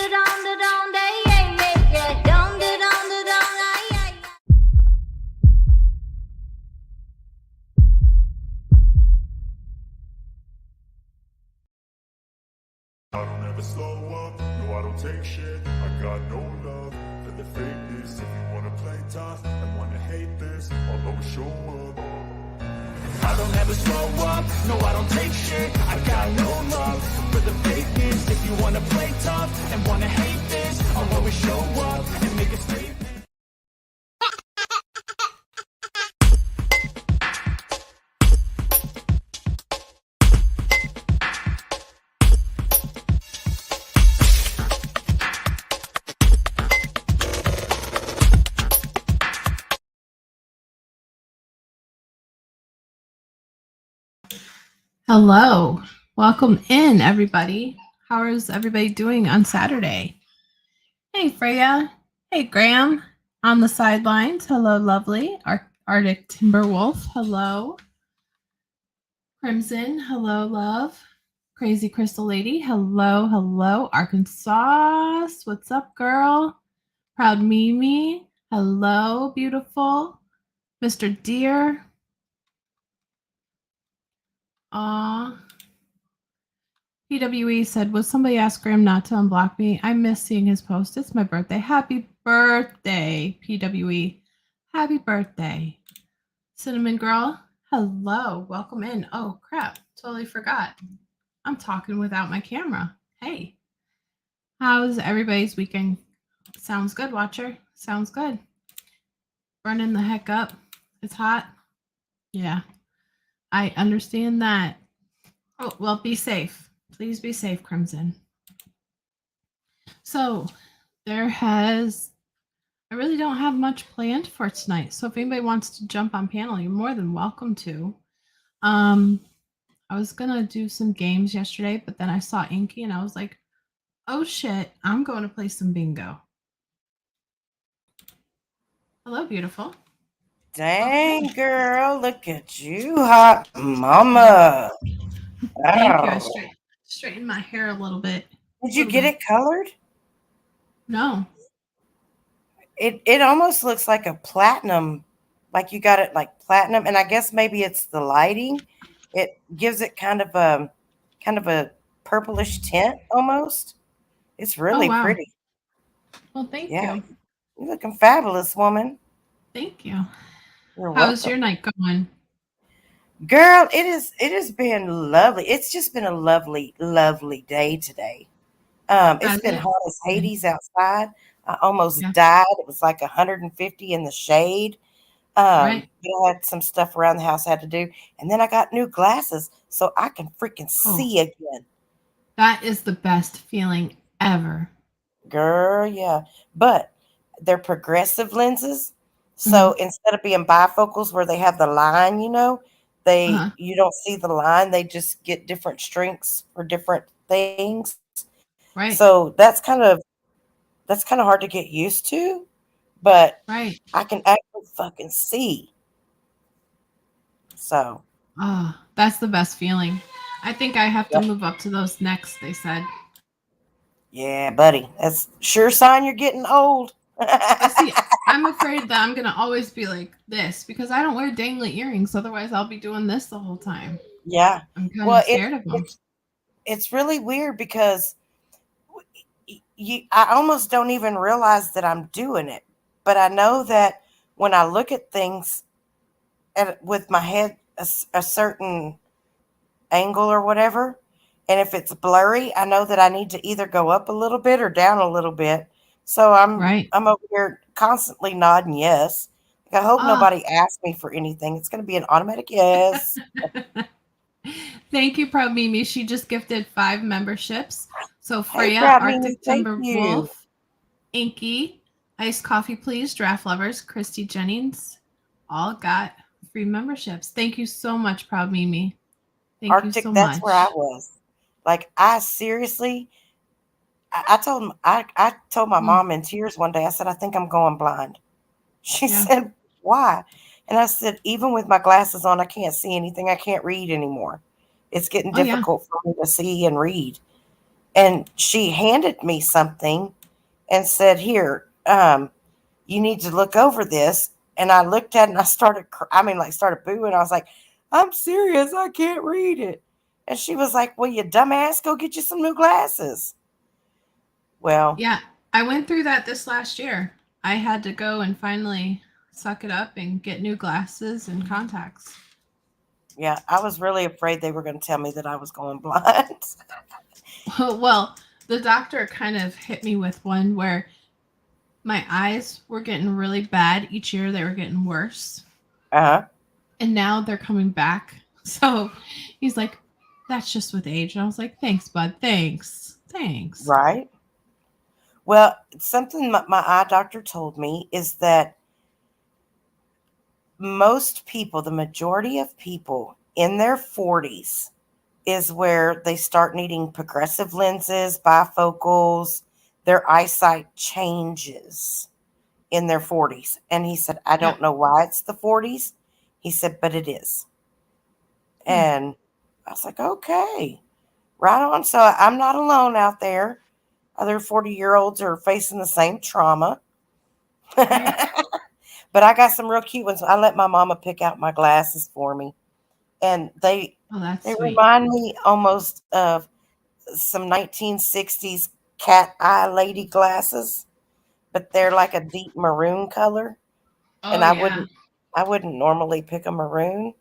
I don't ever slow up, no I don't take shit. I got no love for the fakeness. If you wanna play tough and wanna hate this, I'll always show up. I don't ever slow up, no I don't take shit. I got no love for the fakeness. If you wanna play tough and wanna hate this, I'll always show up and make a statement. Hello, welcome in everybody. How is everybody doing on Saturday? Hey Freya, hey Graham on the sidelines. Hello, lovely. Arctic Timberwolf, hello. Crimson, hello, love. Crazy Crystal Lady, hello, hello. Arkansas, what's up, girl? Proud Mimi, hello, beautiful. Mr. Deer. PWE said, would somebody ask Graham not to unblock me? I miss seeing his post. It's my birthday. Happy birthday, PWE. Happy birthday. Cinnamon Girl, hello. Welcome in. Oh, crap. Totally forgot. I'm talking without my camera. Hey. How's everybody's weekend? Sounds good, Watcher. Sounds good. Burning the heck up. It's hot. Yeah. I understand that. Oh, well, be safe. Please be safe, Crimson. So I really don't have much planned for tonight. So if anybody wants to jump on panel, you're more than welcome to. I was going to do some games yesterday, but then I saw Inky and I was like, oh shit, I'm going to play some bingo. Hello, beautiful. Dang, girl, look at you, hot mama. Thank you. I straightened my hair a little bit. Did you get it colored? No. It almost looks like a platinum, like you got it like platinum, and I guess maybe it's the lighting. It gives it kind of a purplish tint almost. It's really pretty. Well, thank you. You're looking fabulous, woman. Thank you. You're How's welcome. your night going? Girl, it has been lovely. It's just been a lovely, lovely day today. It's been hot as Hades outside. I almost died. It was like 150 in the shade. I had some stuff around the house I had to do. And then I got new glasses so I can freaking see again. That is the best feeling ever. Girl, yeah. But they're progressive lenses. So instead of being bifocals where they have the line, you don't see the line. They just get different strengths for different things. Right. So that's kind of hard to get used to, but I can actually fucking see. So. Oh, that's the best feeling. I think I have to move up to those next, they said. Yeah, buddy. That's sure sign you're getting old. See, I'm afraid that I'm going to always be like this because I don't wear dangly earrings. Otherwise, I'll be doing this the whole time. Yeah. I'm kind of scared of them. It's really weird because I almost don't even realize that I'm doing it. But I know that when I look at things with my head a certain angle or whatever, and if it's blurry, I know that I need to either go up a little bit or down a little bit. So I'm over here constantly nodding yes. I hope nobody asks me for anything. It's going to be an automatic yes. Thank you, Proud Mimi. She just gifted 5 memberships. So Freya, Arctic Timber Wolf, Inky, Iced Coffee Please, Draft Lovers, Christy Jennings, all got free memberships. Thank you so much, Proud Mimi. Thank you so much. That's where I was. Like, I seriously, I told my mom in tears one day, I said, I think I'm going blind. She said, why? And I said, even with my glasses on, I can't see anything. I can't read anymore. It's getting difficult for me to see and read. and she handed me something and said, "Here, you need to look over this." And I looked at it and I started, started booing. I was like, "I'm serious. I can't read it." And she was like, "Well, you dumbass, go get you some new glasses." Well, Yeah, I went through that this last year. I had to go and finally suck it up and get new glasses and contacts. yeah, I was really afraid they were going to tell me that I was going blind. Well, the doctor kind of hit me with one where my eyes were getting really bad each year. They were getting worse. Uh-huh. And now they're coming back. So he's like, that's just with age. And I was like, thanks, bud. Thanks. Thanks. Right. Well, something my eye doctor told me is that most people, the majority of people in their 40s, is where they start needing progressive lenses, bifocals. Their eyesight changes in their 40s. And he said, I Yeah. don't know why it's the 40s. He said, but it is. And I was like, okay, right on. So I'm not alone out there. Other 40-year-olds are facing the same trauma. Right. But I got some real cute ones. I let my mama pick out my glasses for me. And they Oh, that's they sweet. remind me almost of some 1960s cat eye lady glasses, but they're like a deep maroon color. Oh, And yeah. I wouldn't normally pick a maroon,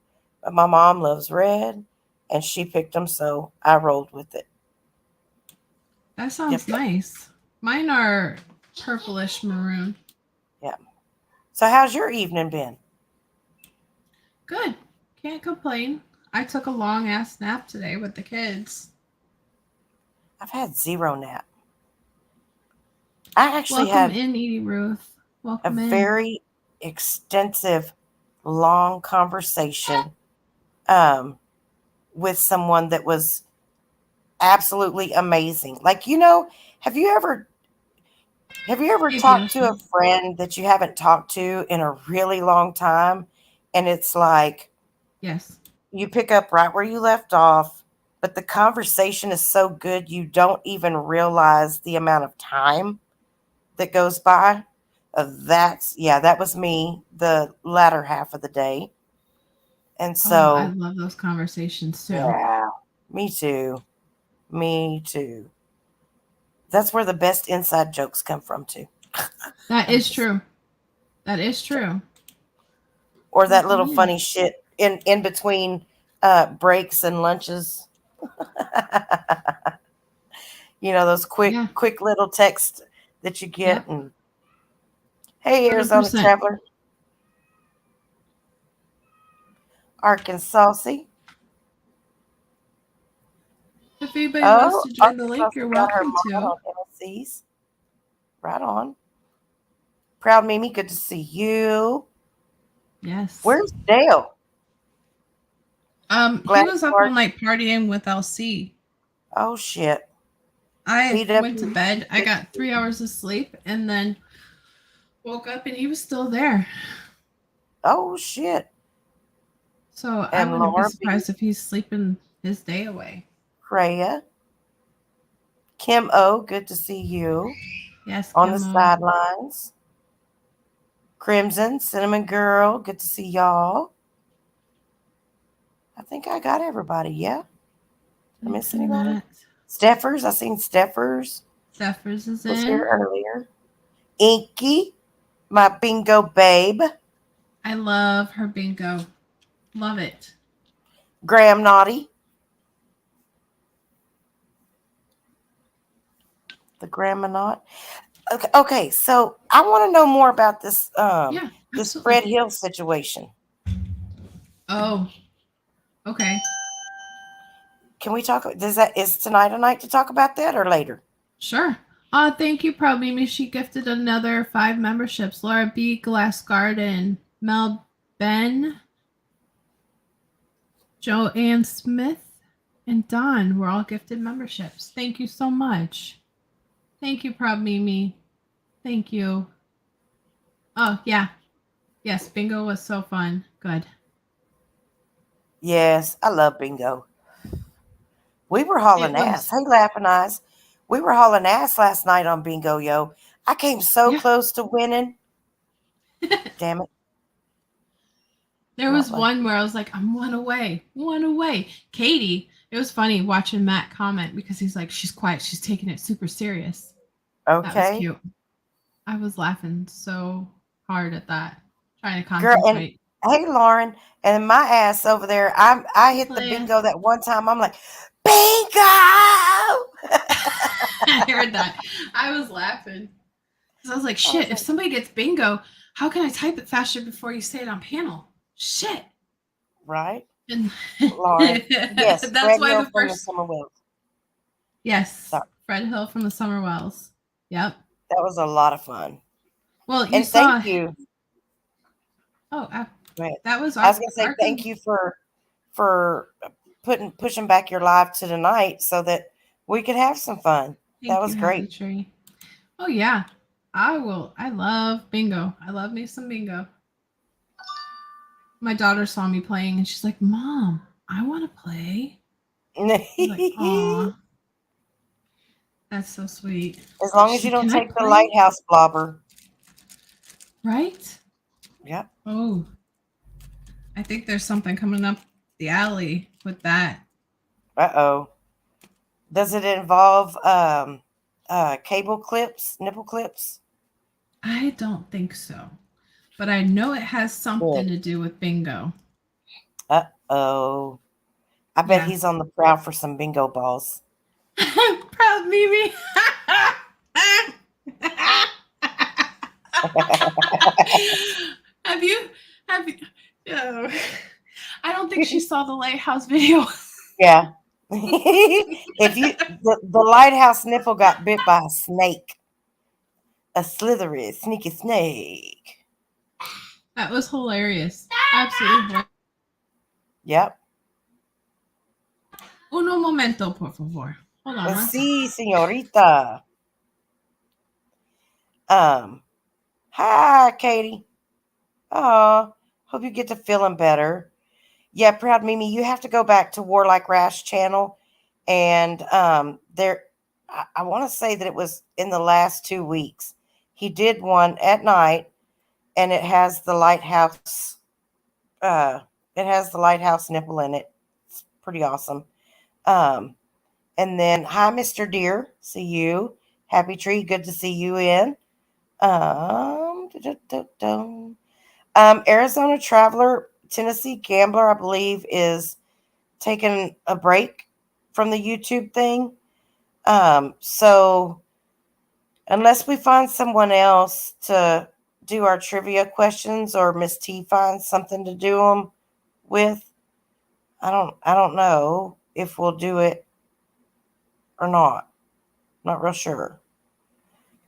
but my mom loves red and she picked them, so I rolled with it. That Yep, sounds yep, nice. Mine are purplish maroon. yep. So how's your evening been? Good. Can't complain. I took a long ass nap today with the kids. I've had zero nap. I actually Welcome had in, Edie Ruth. a Welcome in. very extensive, long conversation um, with someone that was absolutely amazing. Like, have you ever Hey, talked to a beautiful. friend that you haven't talked to in a really long time? And it's like Yes. you pick up right where you left off, but the conversation is so good you don't even realize the amount of time that goes by. That was me the latter half of the day. And Oh, I so, love those conversations too. yeah, me too. Me too. That's where the best inside jokes come from too. That I'm is just true. That is true. or that Welcome little in. funny shit in between breaks and lunches. Those Yeah. quick little texts that you get Yep. and hey Arizona 100%. traveler, Arkansasy. If anybody wants Oh, to join the link, Arkansasy you're got her welcome mod to. on MSCs. Right on. Proud Mimi, good to see you. Yes. Where's Dale? He Glad was you up all are. night partying with LC. Oh shit. I went to PW. bed. I got 3 hours of sleep and then woke up and he was still there. Oh shit. So I And wouldn't be Laura B. surprised if he's sleeping his day away. Freya. Kim O, good to see you Yes, on the Kimo. sidelines. Crimson, Cinnamon Girl, good to see y'all. I think I got everybody. Yeah. Did I Thanks miss and anybody? that. Steffers, I seen Steffers Zephyrs is was here in. earlier. Inky, my bingo babe. I love her bingo. Love it. Graham Naughty. The Grandma Knot. Okay, so I want to know more about Yeah, this absolutely. Fred Hill situation. Oh, okay. Can we talk? Is tonight a night to talk about that or later? Sure. Thank you, Proud Mimi. She gifted another 5 memberships. Laura B, Glass Garden, Mel Ben, Joanne Smith, and Don were all gifted memberships. Thank you so much. Thank you, Proud Mimi. Thank you. Oh, yeah. Yes, bingo was so fun. Good. Yes, I love bingo. We were It hauling ass. was. Hey, laughing eyes. We were hauling ass last night on bingo, yo. I came so Yeah. close to winning. Damn it. There Not was like, one where I was like, I'm one away, one away. Katie, it was funny watching Matt comment because he's like, she's quiet, she's taking it super serious. That was okay. cute. I was laughing so hard at that, trying to Girl, and concentrate. hey, Lauren, and my ass over there, I hit the Leia. bingo that one time. I'm like, bingo! I heard that. I was laughing. Because I was like, shit, if somebody gets bingo, how can I type it faster before you say it on panel? Shit. Right? And Lauren. Yes, that's Fred why Hill the from the first. Summer Wells. Yes. Sorry. Fred Hill from the Summer Wells. Yep. That was a lot of fun. Well, you And saw. thank you. Oh, Right. that was I was going to say our thank you for pushing back your live to tonight so that we could have some fun. That Thank was you, Happy great. Tree. Oh, yeah. I love bingo. I love me some bingo. My daughter saw me playing and she's like, Mom, I want to play. I was like, aw. That's so sweet. As long as She's you like, don't can I take the play? lighthouse blobber. Right? Yep. Oh. I think there's something coming up the alley with that. Uh-oh. Does it involve cable clips, nipple clips? I don't think so. But I know it has something to do with bingo. Uh-oh. I bet he's on the prowl for some bingo balls. Proud Mimi. have you oh. I don't think she saw the lighthouse video. Yeah. If the lighthouse nipple got bit by a snake. A slithery, sneaky snake. That was hilarious. Absolutely. Yep. Uno momento, por favor. Hold on one second. Sí, señorita. Hi, Katie. Oh, hope you get to feeling better. Yeah, Proud Mimi, you have to go back to Warlike Rash channel, and there, I want to say that it was in the last 2 weeks. He did one at night, and it has the lighthouse. It has the lighthouse nipple in it. It's pretty awesome. And then hi, Mr. Deer. See you. Happy Tree. Good to see you in. Arizona Traveler, Tennessee Gambler, I believe, is taking a break from the YouTube thing. So unless we find someone else to do our trivia questions, or Miss T finds something to do them with, I don't know if we'll do it or not. Not real sure.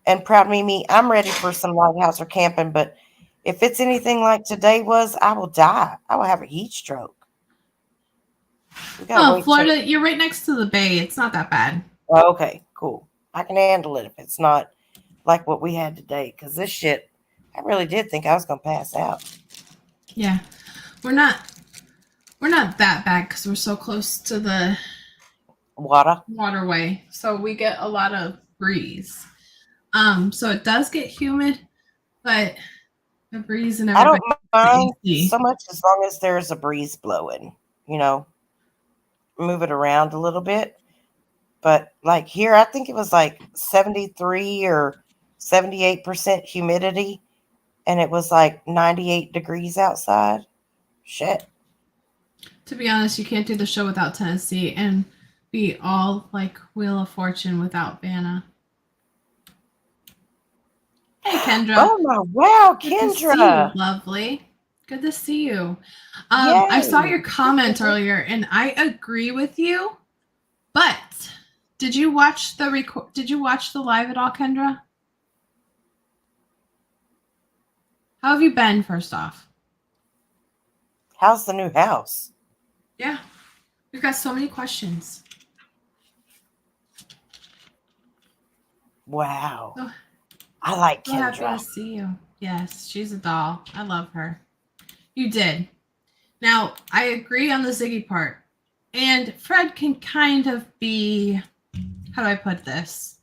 And Proud Mimi, I'm ready for some lighthouse or camping, but if it's anything like today was, I will die. I will have a heat stroke. Oh, Florida, you're right next to the bay. It's not that bad. Oh, okay, cool. I can handle it if it's not like what we had today. Because this shit, I really did think I was going to pass out. Yeah. We're not that bad because we're so close to the waterway. So we get a lot of breeze. So it does get humid, but the breeze and everything. I don't mind so much as long as there's a breeze blowing, move it around a little bit. But like here, I think it was like 73 or 78% humidity, and it was like 98 degrees outside. Shit. To be honest, you can't do the show without Tennessee and be all like Wheel of Fortune without Vanna. Hey, Kendra. Oh my wow, Kendra. Good to see you, lovely. Good to see you. I saw your comment earlier, and I agree with you. But did you watch the live at all, Kendra? How have you been, first off? How's the new house? Yeah. We've got so many questions. Wow. Oh, I like Kendra. So happy to see you. Yes, she's a doll. I love her. You did. Now, I agree on the Ziggy part. And Fred can kind of be how do I put this?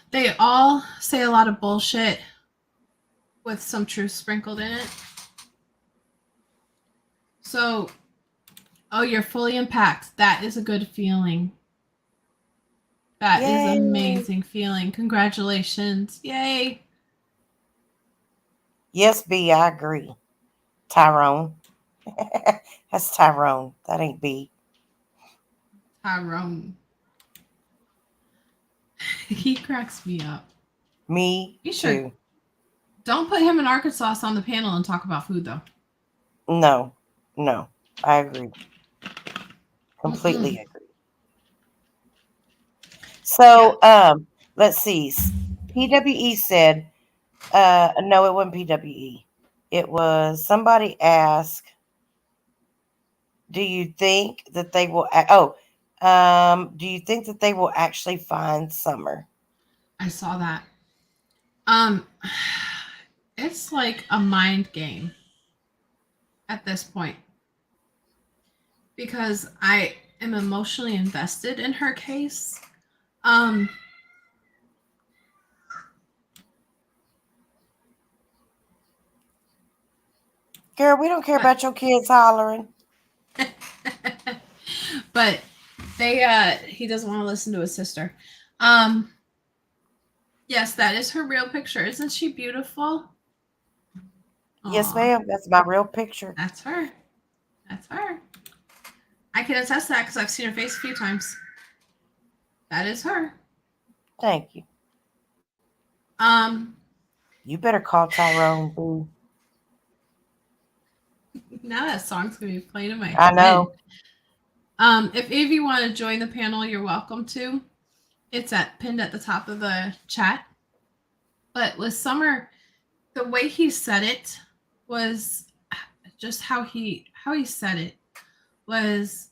They all say a lot of bullshit with some truth sprinkled in it. So, oh, you're fully unpacked. That is a good feeling. That is Yay. amazing feeling. Congratulations. Yay. Yes, B, I agree. Tyrone. That's Tyrone. That ain't B. Tyrone. He cracks me up. Me You too. should. Don't put him in Arkansas on the panel and talk about food, though. No. I agree. Completely agree. So, let's see. PWE said, no, it wasn't PWE. It was somebody asked, do you think that they will, do you think that they will actually find Summer? I saw that. It's like a mind game at this point because I am emotionally invested in her case. Girl, we don't care about your kids hollering. But he doesn't want to listen to his sister. Yes, that is her real picture. Isn't she beautiful? Yes, Aw, ma'am. That's my real picture. That's her. That's her. I can attest to that because I've seen her face a few times. That is her. Thank you. Um, You better call Tyrone, boo. Now that song's gonna be playing in my head. I know. If any of you want to join the panel, you're welcome to. It's pinned at the top of the chat. But with Summer, the way he said it was just how he said it was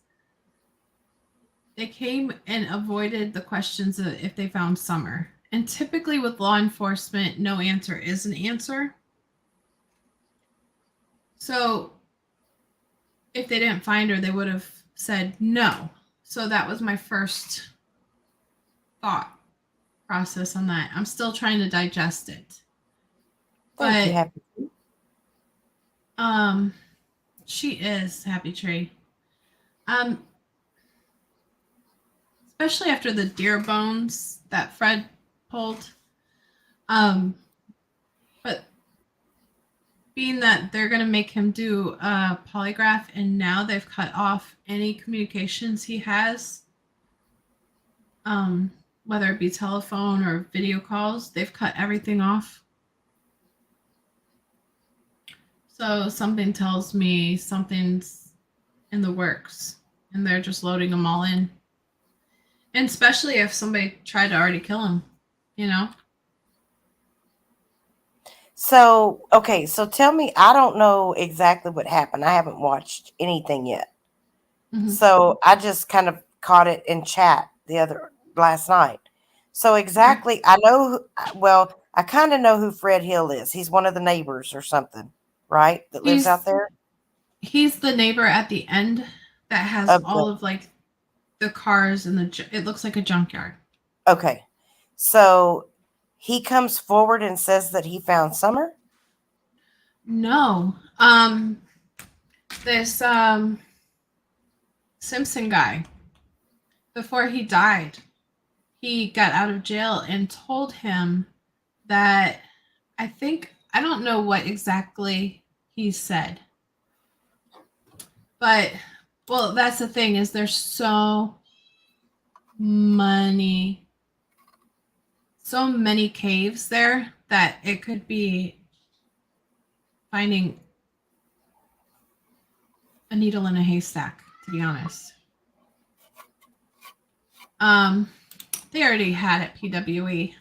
they came and avoided the questions of if they found Summer. And typically with law enforcement, no answer is an answer. So if they didn't find her, they would have said no. So that was my first thought process on that. I'm still trying to digest it. Thank you, Happy. She is Happy Tree. Especially after the deer bones that Fred pulled. But being that they're going to make him do a polygraph and now they've cut off any communications he has, whether it be telephone or video calls, they've cut everything off. So something tells me something's in the works and they're just loading them all in. And especially if somebody tried to already kill him, you know? So, okay, so tell me, I don't know exactly what happened. I haven't watched anything yet. Mm-hmm. So I just kind of caught it in chat last night. So exactly, I know, I kind of know who Fred Hill is. He's one of the neighbors or something, right? That lives out there. He's the neighbor at the end that has all of like the cars and it looks like a junkyard. Okay. So he comes forward and says that he found Summer? No. This Simpson guy, before he died, he got out of jail and told him that I don't know what exactly he said. But well, that's the thing is there's so many caves there that it could be finding a needle in a haystack, to be honest. They already had it, PWE.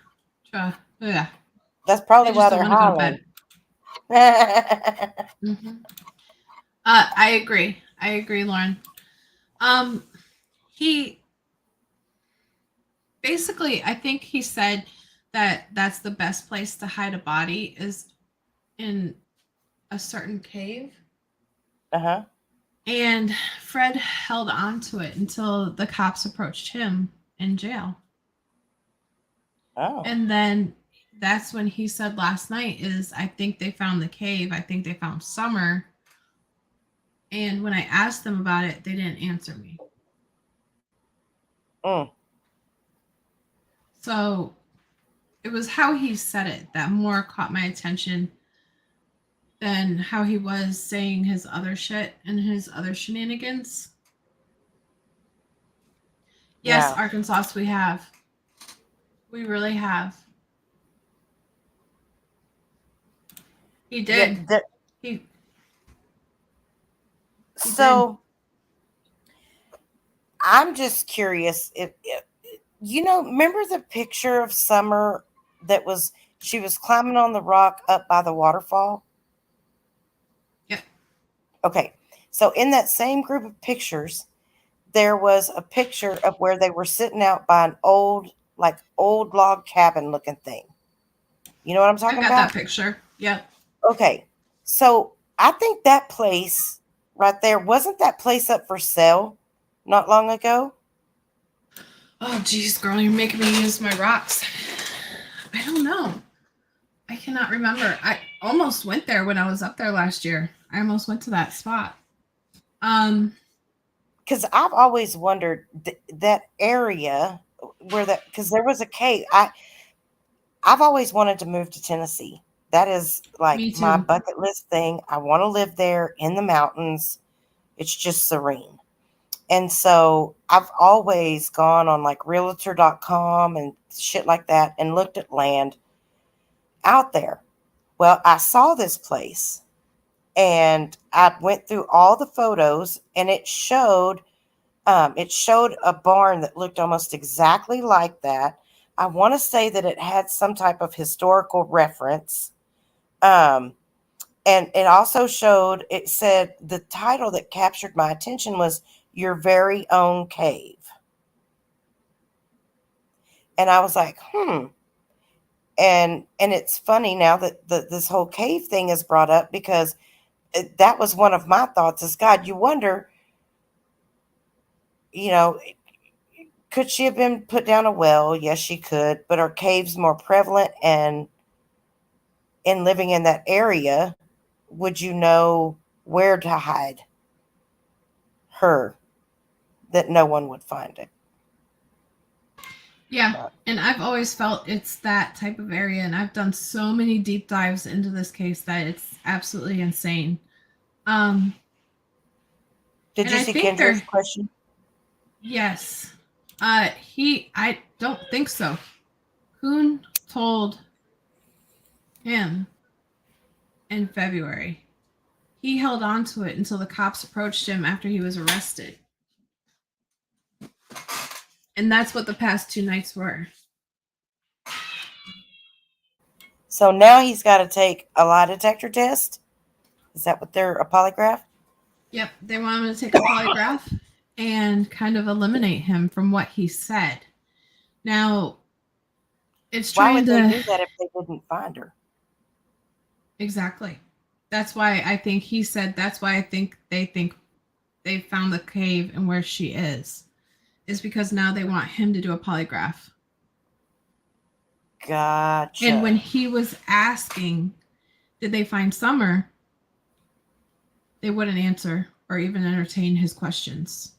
That's probably why they're hollering. Mm-hmm. I agree, Lauren. He basically, I think he said that that's the best place to hide a body is in a certain cave. Uh-huh. And Fred held on to it until the cops approached him in jail. Oh. And then that's when he said last night is, I think they found the cave. I think they found Summer. And when I asked them about it, they didn't answer me. Mm. So it was how he said it that more caught my attention than how he was saying his other shit and his other shenanigans. Yes, Yeah. Arkansas, we have. We really have. He did. Yeah. He So I'm just curious if remember the picture of Summer that was she was climbing on the rock up by the waterfall? Yep. Okay. So in that same group of pictures, there was a picture of where they were sitting out by an old log cabin looking thing. You know what I'm I talking got that about? picture. Yep. Okay. So I think that place right there, wasn't that place up for sale not long ago? Oh, geez, girl, you're making me use my rocks. I don't know. I cannot remember. I almost went there when I was up there last year. I almost went to that spot. Because I've always wondered that area because there was a cave. I've always wanted to move to Tennessee. That is like Me my too. bucket list thing. I want to live there in the mountains. It's just serene. And so I've always gone on like realtor.com and shit like that and looked at land out there. Well, I saw this place and I went through all the photos and it showed a barn that looked almost exactly like that. I want to say that it had some type of historical reference. And it also it said the title that captured my attention was Your Very Own Cave. And I was like, And it's funny now that this whole cave thing is brought up because that was one of my thoughts is, God, you wonder, you know, could she have been put down a well? Yes, she could. But are caves more prevalent? And in living in that area, would you know where to hide her that no one would find it? Yeah. But And I've always felt it's that type of area. And I've done so many deep dives into this case that it's absolutely insane. did And you I see think Kendra's question? yes. I don't think so. Kuhn told him in February. He held on to it until the cops approached him after he was arrested. And that's what the past 2 nights were. So now he's got to take a lie detector test. Is that what they're a polygraph? Yep, they want him to take a polygraph and kind of eliminate him from what he said. Now, it's Why trying would they to do that if they didn't find her? exactly. That's why I think he said that's why I think they found the cave and where she is because now they want him to do a polygraph. Gotcha. And when he was asking, did they find Summer? They wouldn't answer or even entertain his questions.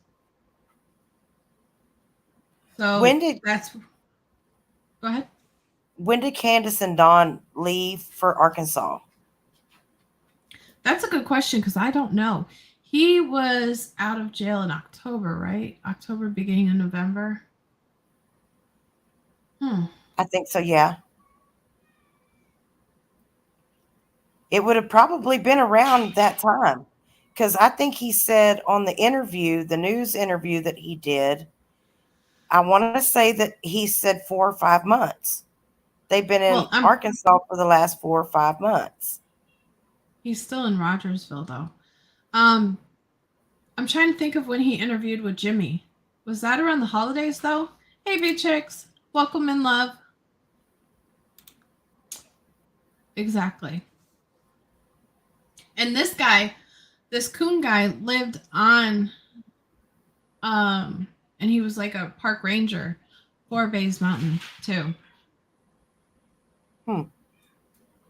So go ahead. When did Candace and Dawn leave for Arkansas? That's a good question because I don't know. He was out of jail in October, right? October, beginning of November. I think so, yeah. It would have probably been around that time because I think he said on the interview, the news interview that he did, I want to say that he said 4 or 5 months. They've been in Well, Arkansas for the last 4 or 5 months. he's still in Rogersville though. I'm trying to think of when he interviewed with Jimmy. Was that around the holidays though? Hey, big chicks, welcome in love. Exactly. And this guy, this coon guy lived on, and he was like a park ranger for Bays Mountain too. Hmm.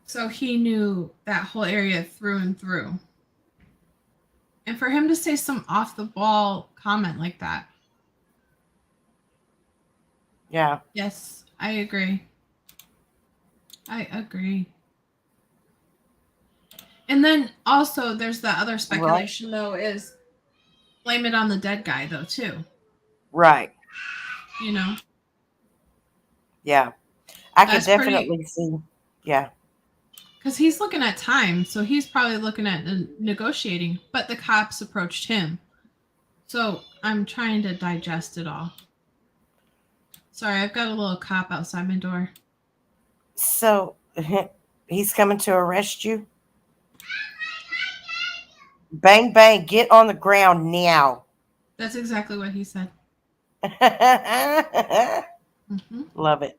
So he knew that whole area through and through. And for him to say some off the ball comment like that. Yeah. Yes, I agree. I agree. And then also there's the other speculation though is blame it on the dead guy though too. Right. You know? Yeah. I could That's definitely see. Yeah. because he's looking at time, so he's probably looking at negotiating, but the cops approached him. So I'm trying to digest it all. Sorry, I've got a little cop outside my door. So he's coming to arrest you? Bang, bang, get on the ground now. That's exactly what he said. Mm-hmm. Love it.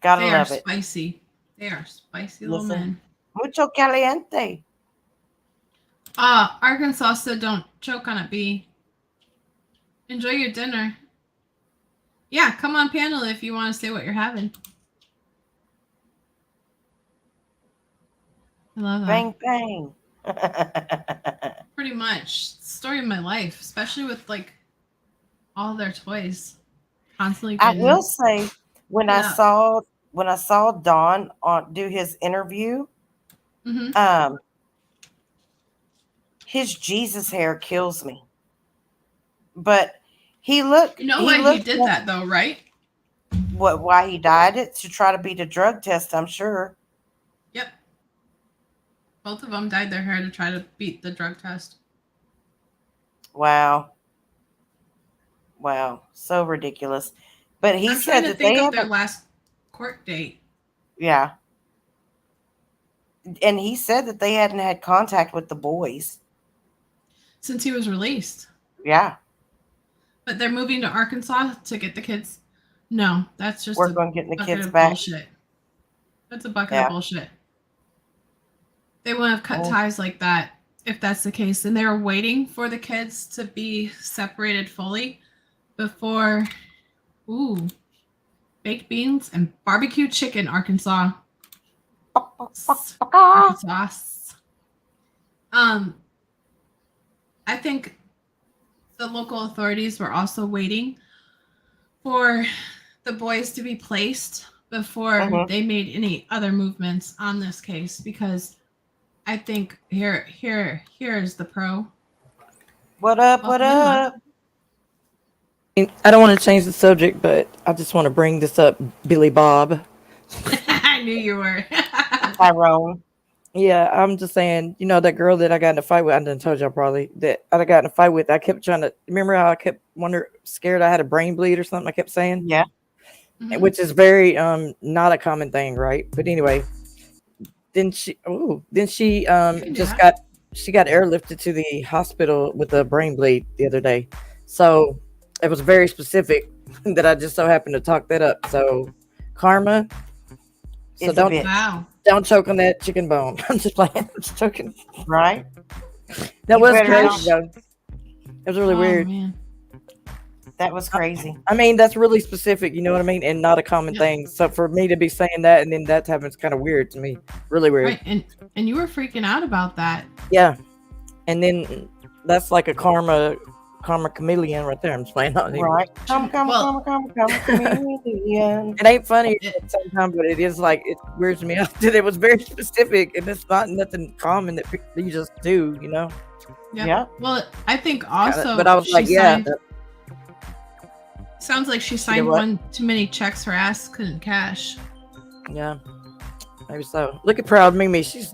Gotta They are love it. spicy. They are spicy little Listen. men. Mucho caliente. Arkansas said don't choke on it, B. Enjoy your dinner. Yeah, come on panel if you want to say what you're having. I love that. Bang, bang. Pretty much. Story of my life, especially with like all their toys constantly I getting will say when I up. saw Don do his interview, Mm-hmm. his Jesus hair kills me. But he looked. You know why he did that though, right? Why he dyed it? To try to beat a drug test, I'm sure. Yep. Both of them dyed their hair to try to beat the drug test. Wow. Wow. So ridiculous. But he I'm said trying to that think they of their haven't. last court date. Yeah. And he said that they hadn't had contact with the boys. Since he was released. Yeah. But they're moving to Arkansas to get the kids. No, that's just Work a on getting the bucket kids of back. bullshit. That's a bucket Yeah. of bullshit. They wouldn't have cut Oh. ties like that if that's the case. And they were waiting for the kids to be separated fully before, baked beans and barbecue chicken, Arkansas. Arkansas. I think the local authorities were also waiting for the boys to be placed before they made any other movements on this case, because I think here's the pro. What up? What up? I don't want to change the subject, but I just want to bring this up, Billy Bob. I knew you were. Tyrone. Yeah, I'm just saying, that girl that I got in a fight with, I done told y'all probably that I got in a fight with. I kept trying to remember how I kept scared I had a brain bleed or something. I kept saying, Yeah. Mhm. which is very not a common thing, right? But anyway, then she she got airlifted to the hospital with a brain bleed the other day. So it was very specific that I just so happened to talk that up. So karma. So It's a bitch. Wow. don't choke on that chicken bone. I'm just playing. I'm just joking. Right? That You was better crazy not. though. It was really weird. Man. That was crazy. I mean, that's really specific, you know what I mean? And not a common thing. So for me to be saying that and then that happens kind of weird to me. Really weird. Right, and you were freaking out about that. Yeah. And then that's like a karma chameleon right there. I'm just playing on it. Right? Come, Well- chameleon. It ain't funny at the same time, but it is like it weirds me out that it was very specific and it's not nothing common that you just do, Yep. Yeah. Well, I think also, but I was like, she yeah, signed- sounds like she signed what? one too many checks her ass couldn't cash. yeah, maybe so. Look at proud Mimi. She's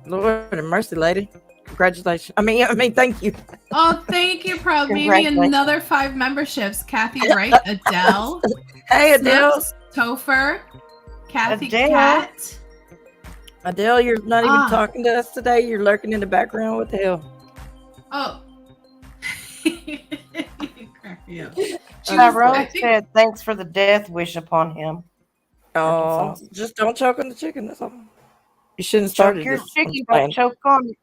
Lord have mercy, lady. Congratulations. I mean, thank you. Oh, thank you, Proud Mimi. Congratulations. Another 5 memberships. Kathy Wright, Adele, Hey, Adele. Snips, Topher, Kathy Adele. Cat. Adele, you're not even Ah. talking to us today. You're lurking in the background. What the hell? Oh. You crack me up. She was- I Tyrone think- said thanks for the death wish upon him. Oh, Arkansas. just don't choke on the chicken. That's all. You shouldn't Choke start your this. I'm chicken, just but playing. choke on it.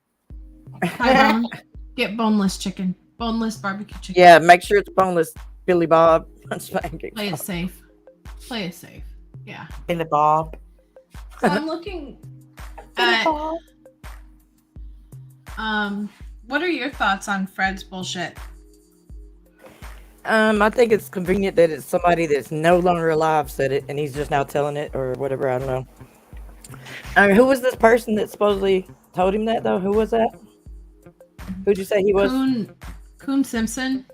High bone. Get boneless chicken. Boneless barbecue chicken. Yeah, make sure it's boneless, Billy Bob. Play it safe. Play it safe. Yeah. Billy Bob. So I'm looking Billy at Bob. what are your thoughts on Fred's bullshit? I think it's convenient that it's somebody that's no longer alive said it, and he's just now telling it or whatever. I don't know. I mean, who was this person that supposedly told him that though? Who was that? Who'd you say he was? Coon Simpson.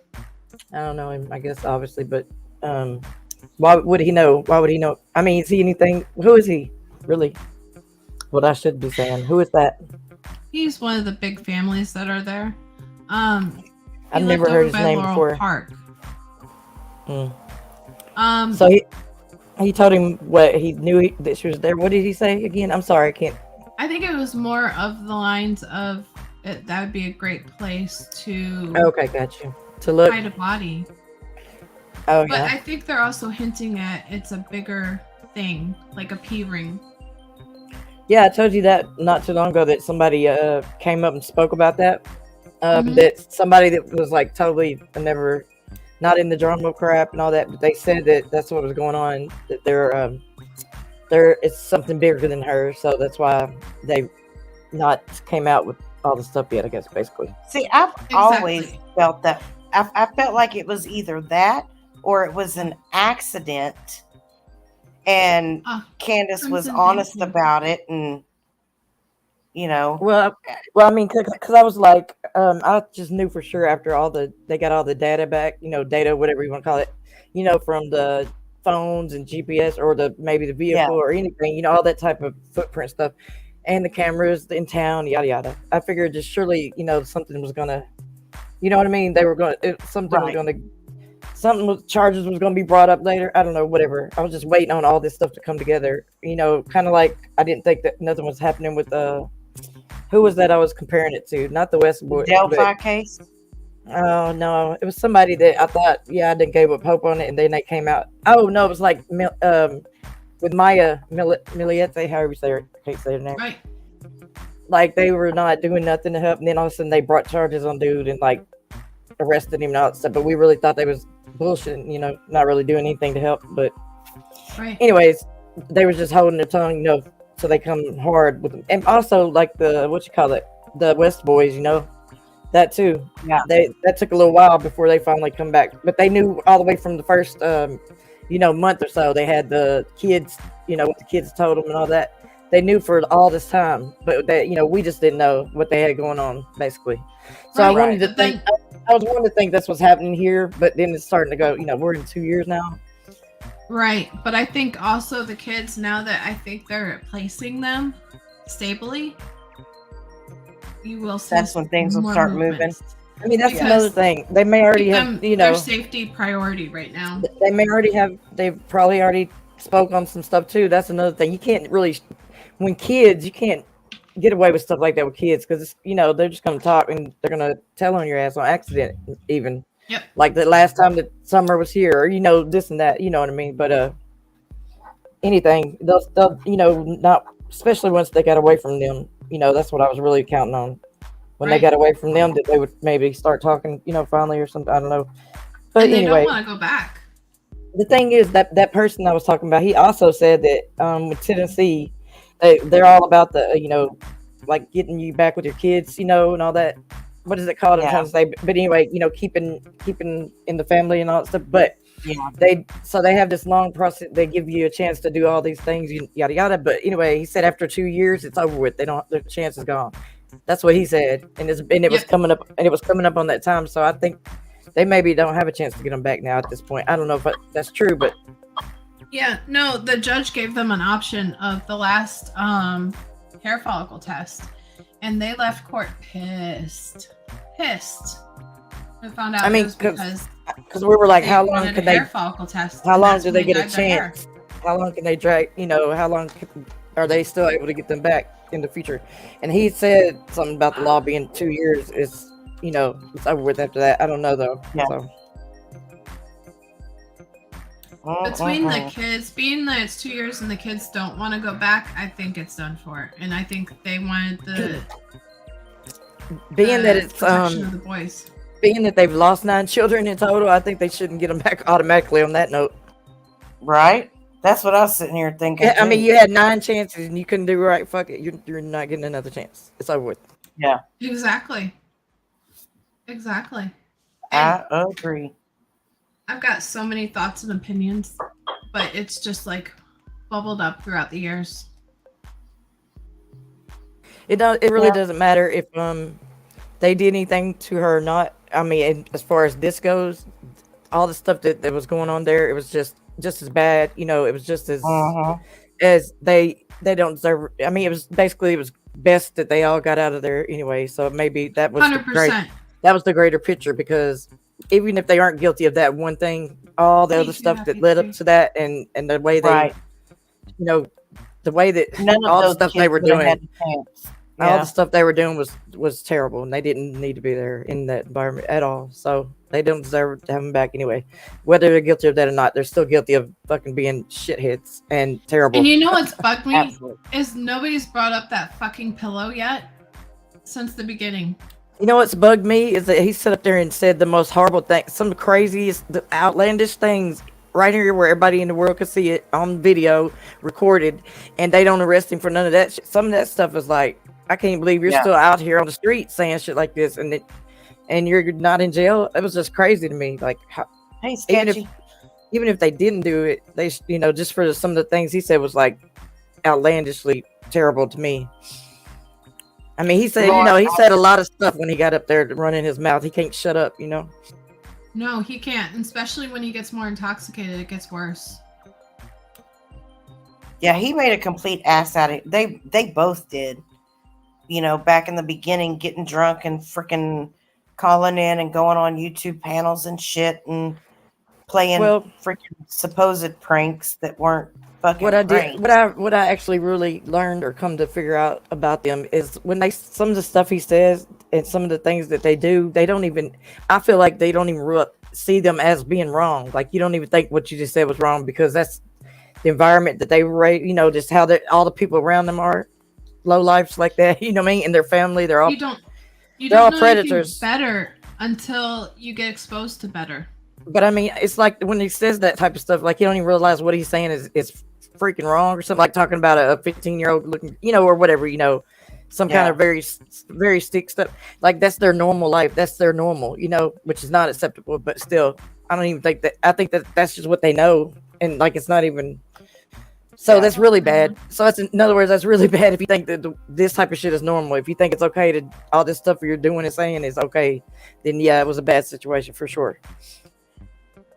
I don't know him. I guess obviously, but why would he know? Why would he know? I mean, is he anything? Who is he really? What I should be saying? Who is that? He's one of the big families that are there. I've never heard his name before. Park. So he told him what he knew that she was there. What did he say again? I'm sorry, I can't. I think it was more of the lines of that would be a great place to Okay, got you. To look. hide a body. Oh But yeah. I think they're also hinting at it's a bigger thing, like a P ring. Yeah, I told you that not too long ago that somebody came up and spoke about that. That somebody that was like totally never, not in the drama crap and all that, but they said that that's what was going on. That there is something bigger than her, so that's why they not came out with all the stuff yet. I guess basically. See, I've always felt that. I felt like it was either that or it was an accident, and Candace was honest about it, and you know. Well, I mean, because I was like, I just knew for sure after they got all the data back, data, whatever you want to call it, from the phones and GPS or maybe the vehicle or anything, all that type of footprint stuff, and the cameras in town, yada yada. I figured just surely, something was gonna, you know what I mean? They were gonna charges was gonna be brought up later. I don't know, whatever. I was just waiting on all this stuff to come together, kind of like I didn't think that nothing was happening with who was that I was comparing it to? Not the West Boy. Delphi case? Oh, no. It was somebody that I thought, I didn't give up hope on it. And then they came out. Oh, no. It was like with Maya Miliete, however you say her. I can't say her name. Right. Like they were not doing nothing to help. And then all of a sudden they brought charges on dude and like arrested him and all that stuff. But we really thought they was bullshit, not really doing anything to help. But anyways, they were just holding their tongue, so they come hard with them. And also like the West Boys, that too. Yeah. That took a little while before they finally come back. But they knew all the way from the first month or so. They had the kids, what the kids told them and all that. They knew for all this time, but we just didn't know what they had going on, basically. So I wanted to think I was wanting to think that's what's happening here, but then it's starting to go, we're in 2 years now. Right, but I think also the kids, now that I think they're replacing them stably, you will see that's when things will start moving. I mean, that's another thing. They may already have, their safety priority right now. They've probably already spoke on some stuff too. That's another thing. You can't really, when kids, you can't get away with stuff like that with kids because, they're just going to talk and they're going to tell on your ass on accident even. Yep. Like the last time that Summer was here, or this and that, you know what I mean. But anything they'll not, especially once they got away from them. That's what I was really counting on when they got away from them, that they would maybe start talking, finally or something. I don't know. But and they anyway, don't want to go back. The thing is that person I was talking about, he also said that with Tennessee, they're all about the like getting you back with your kids, and all that. What is it called? I'm trying to say, but anyway, keeping in the family and all that stuff. But they have this long process. They give you a chance to do all these things, yada yada. But anyway, he said after 2 years, it's over with. The chance is gone. That's what he said, and it was coming up, and it was coming up on that time. So I think they maybe don't have a chance to get them back now at this point. I don't know if that's true, but yeah, no, the judge gave them an option of the last hair follicle test. And they left court pissed. We found out. I mean, because we were like, how long can they? Hair follicle test. How long do they get a chance? How long can they drag? How long are they still able to get them back in the future? And he said something about the law being 2 years. It's it's over with after that. I don't know though. Yeah. So. Between the kids, being that it's 2 years and the kids don't want to go back, I think it's done for. And I think they wanted being that it's protection of the boys. being that they've lost 9 children in total, I think they shouldn't get them back automatically on that note. Right? That's what I was sitting here thinking. Yeah, I mean, too. you had 9 chances and you couldn't do right. Fuck it, you're not getting another chance. It's over with. Yeah, Exactly. Exactly. I agree. I've got so many thoughts and opinions, but it's just like bubbled up throughout the years. It really Yeah. doesn't matter if they did anything to her or not. I mean, and as far as this goes, all the stuff that was going on there, it was just as bad. You know, it was just as they don't deserve. I mean, it was best that they all got out of there anyway. So maybe that was 100%. that was the greater picture, because even if they aren't guilty of that one thing, all the other stuff that led up to that, and the way they, Right. you know, the way that None of all the those stuff they kids were would have doing. had a chance. All Yeah. the stuff they were doing was terrible, and they didn't need to be there in that environment at all. So they don't deserve to have them back anyway. Whether they're guilty of that or not, they're still guilty of fucking being shitheads and terrible. And you know what's bugged me Absolutely. is nobody's brought up that fucking pillow yet since the beginning. You know what's bugged me is that he sat up there and said the most horrible thing, some of the craziest, the outlandish things right here where everybody in the world could see it on video, recorded, and they don't arrest him for none of that shit. Some of that stuff is like, I can't believe you're still out here on the street saying shit like this, and you're not in jail. It was just crazy to me. Like, how, Hey, sketchy. even if they didn't do it, they just for some of the things he said was like outlandishly terrible to me. I mean, he said he said a lot of stuff when he got up there to run in his mouth. He can't shut up, you know. No, he can't. And especially when he gets more intoxicated, it gets worse. Yeah, he made a complete ass out of it. They both did. You know, back in the beginning, getting drunk and freaking calling in and going on YouTube panels and shit and playing freaking supposed pranks that weren't fucking pranks. What I actually really learned or come to figure out about them is when some of the stuff he says and some of the things that they do, I feel like they don't even see them as being wrong. Like, you don't even think what you just said was wrong, because that's the environment that they were raised, you know, just how all the people around them are low lives like that, you know what I mean? And their family, they're all they're all predators. Better until you get exposed to better. But I mean, it's like when he says that type of stuff, like, you don't even realize what he's saying is freaking wrong, or something, like talking about a 15-year-old looking, you know, or whatever, you know, some kind of very, very stick stuff. Like, that's their normal life. That's their normal, you know, which is not acceptable. But still, I don't even think that. I think that that's just what they know, and like, it's not even. So that's really bad. So in other words, that's really bad if you think that this type of shit is normal. If you think it's okay to all this stuff you're doing and saying is okay, then yeah, it was a bad situation for sure.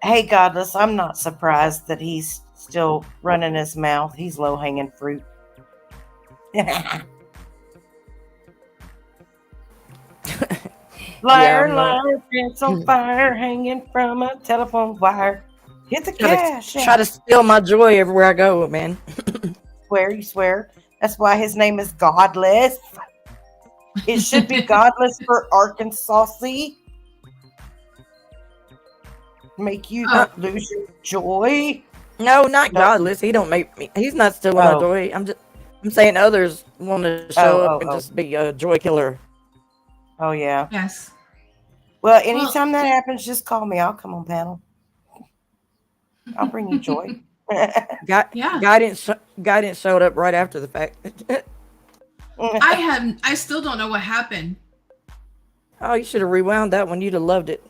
Hey, Godless, I'm not surprised that he's still running his mouth. He's low-hanging fruit. Liar, pants on fire, hanging from a telephone wire. Hit the cash. Try to steal my joy everywhere I go, man. You swear. That's why his name is Godless. It should be Godless for Arkansas. See? Make you not lose your joy. No, not Godless. He don't make me. He's not stealing my joy. I'm saying others want to show up and just be a joy killer. Oh yeah. Yes. Well, anytime that happens, just call me. I'll come on panel. I'll bring you joy. Guidance showed up right after the fact. I still don't know what happened. Oh, you should have rewound that one. You'd have loved it.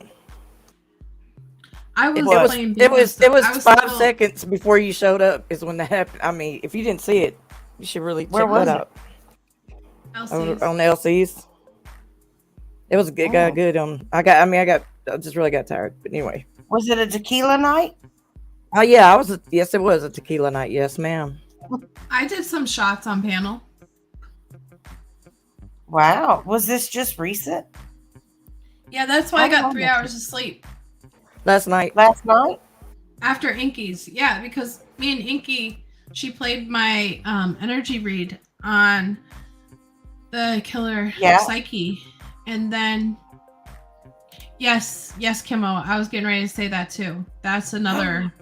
I was playing. It was 5 seconds before you showed up is when that happened. I mean, if you didn't see it, you should really check that out. On the LCs. It was good. Got good. I just really got tired. But anyway. Was it a tequila night? Oh yeah, yes, it was a tequila night. Yes, ma'am. I did some shots on panel. Wow. Was this just recent? Yeah, that's why I got 3 hours of sleep. Last night? After Inky's. Yeah, because me and Inky, she played my energy read on the killer psyche. And then, yes, Kimmo, I was getting ready to say that too. That's another.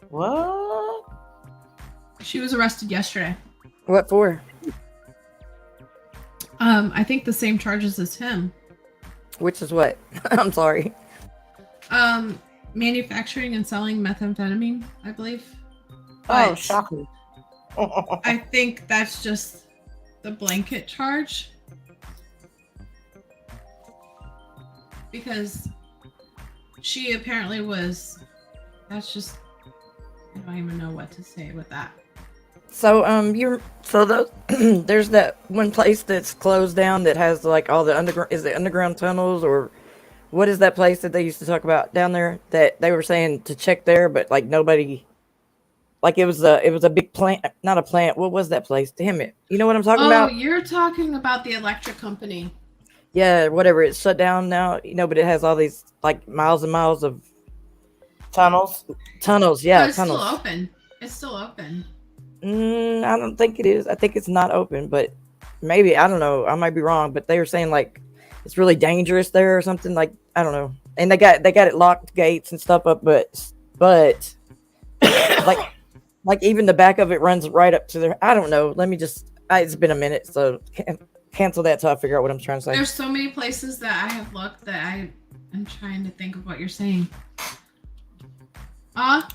What? She was arrested yesterday. What for? I think the same charges as him. Which is what? I'm sorry. Manufacturing and selling methamphetamine, I believe. Oh, But shocking. I think that's just the blanket charge. Because she apparently was. That's just. I don't even know what to say with that. So there's that one place that's closed down that has like all the underground. Is it underground tunnels or what is that place that they used to talk about down there that they were saying to check there, but like nobody. Like it was a big plant, not a plant. What was that place? Damn it! You know what I'm talking Oh, about? you're talking about the electric company. Yeah, whatever. It's shut down now. But it has all these like miles and miles of Tunnels. tunnels. No, Yeah, it's tunnels. still open. It's still open. I don't think it is. I think it's not open, but maybe I don't know. I might be wrong, but they were saying like it's really dangerous there or something. Like I don't know. And they got it locked gates and stuff up, but like even the back of it runs right up to there. I don't know. Let me just. It's been a minute, so cancel that till I figure out what I'm trying to say. There's so many places that I have looked that I am trying to think of what you're saying.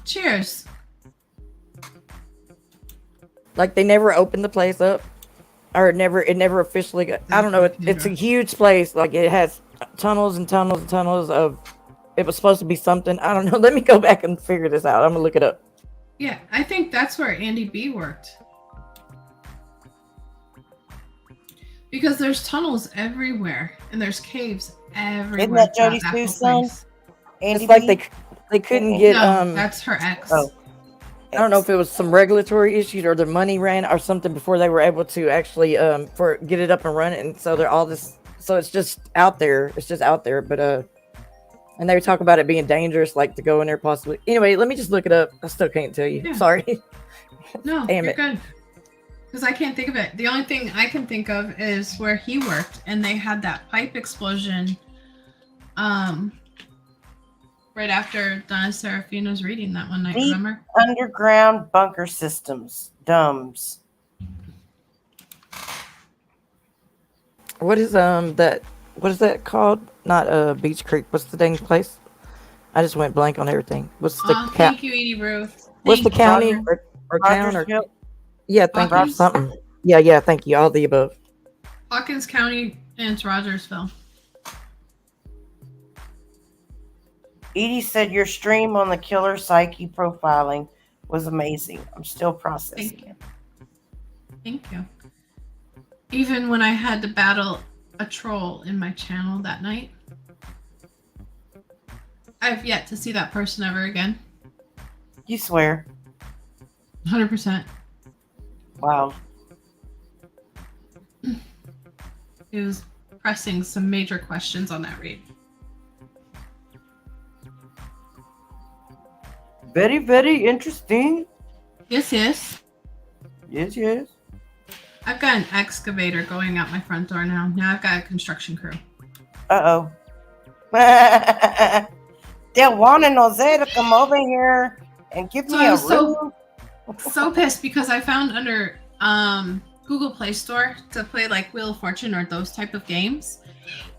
Cheers. Like they never opened the place up, or it never officially got. I don't know. It's a huge place. Like it has tunnels and tunnels and tunnels of. It was supposed to be something. I don't know. Let me go back and figure this out. I'm gonna look it up. Yeah, I think that's where Andy B worked. Because there's tunnels everywhere and there's caves everywhere. Isn't that Jody throughout Sue's whole son? place. Andy It's like B? they couldn't get No, that's her ex. Oh. I don't know if it was some regulatory issues or the money ran or something before they were able to actually get it up and running. And so they're all this. So it's just out there. It's just out there. But and they talk about it being dangerous, like to go in there possibly. Anyway, let me just look it up. I still can't tell you. Yeah. Sorry. No, Damn you're it. good. Because I can't think of it. The only thing I can think of is where he worked, and they had that pipe explosion. Right after Donna Serafino's reading that one night. Deep Remember? underground bunker systems. DUMS. What is that? What is that called? Not Beach Creek. What's the dang place? I just went blank on everything. What's the Thank you, Edie Ruth. What's the Thank you. county or town or Rogersville. yeah? Thank you. Hawkins? Something. Yeah. Thank you. All the above. Hawkins County, and it's Rogersville. Edie said your stream on the killer psyche profiling was amazing. I'm still processing it. Thank you. Even when I had to battle a troll in my channel that night, I've yet to see that person ever again. You swear? 100%. Wow. It was pressing some major questions on that read. Very, very interesting. Yes. Yes. I've got an excavator going out my front door now. Now I've got a construction crew. Uh-oh. They're wanting Jose to come over here and give So me I a was room. so pissed because I found under Google Play Store to play like Wheel of Fortune or those type of games.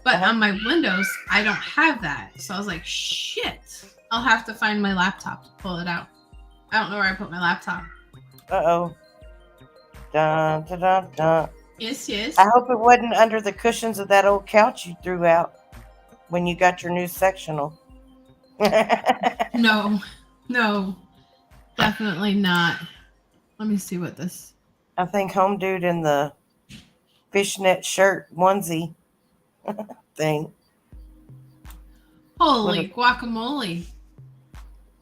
But on my Windows, I don't have that. So I was like, shit. I'll have to find my laptop to pull it out. I don't know where I put my laptop. Uh-oh. Dun, dun, dun, dun. Yes. I hope it wasn't under the cushions of that old couch you threw out when you got your new sectional. No, definitely not. Let me see what this. I think home dude in the fishnet shirt onesie thing. Holy guacamole.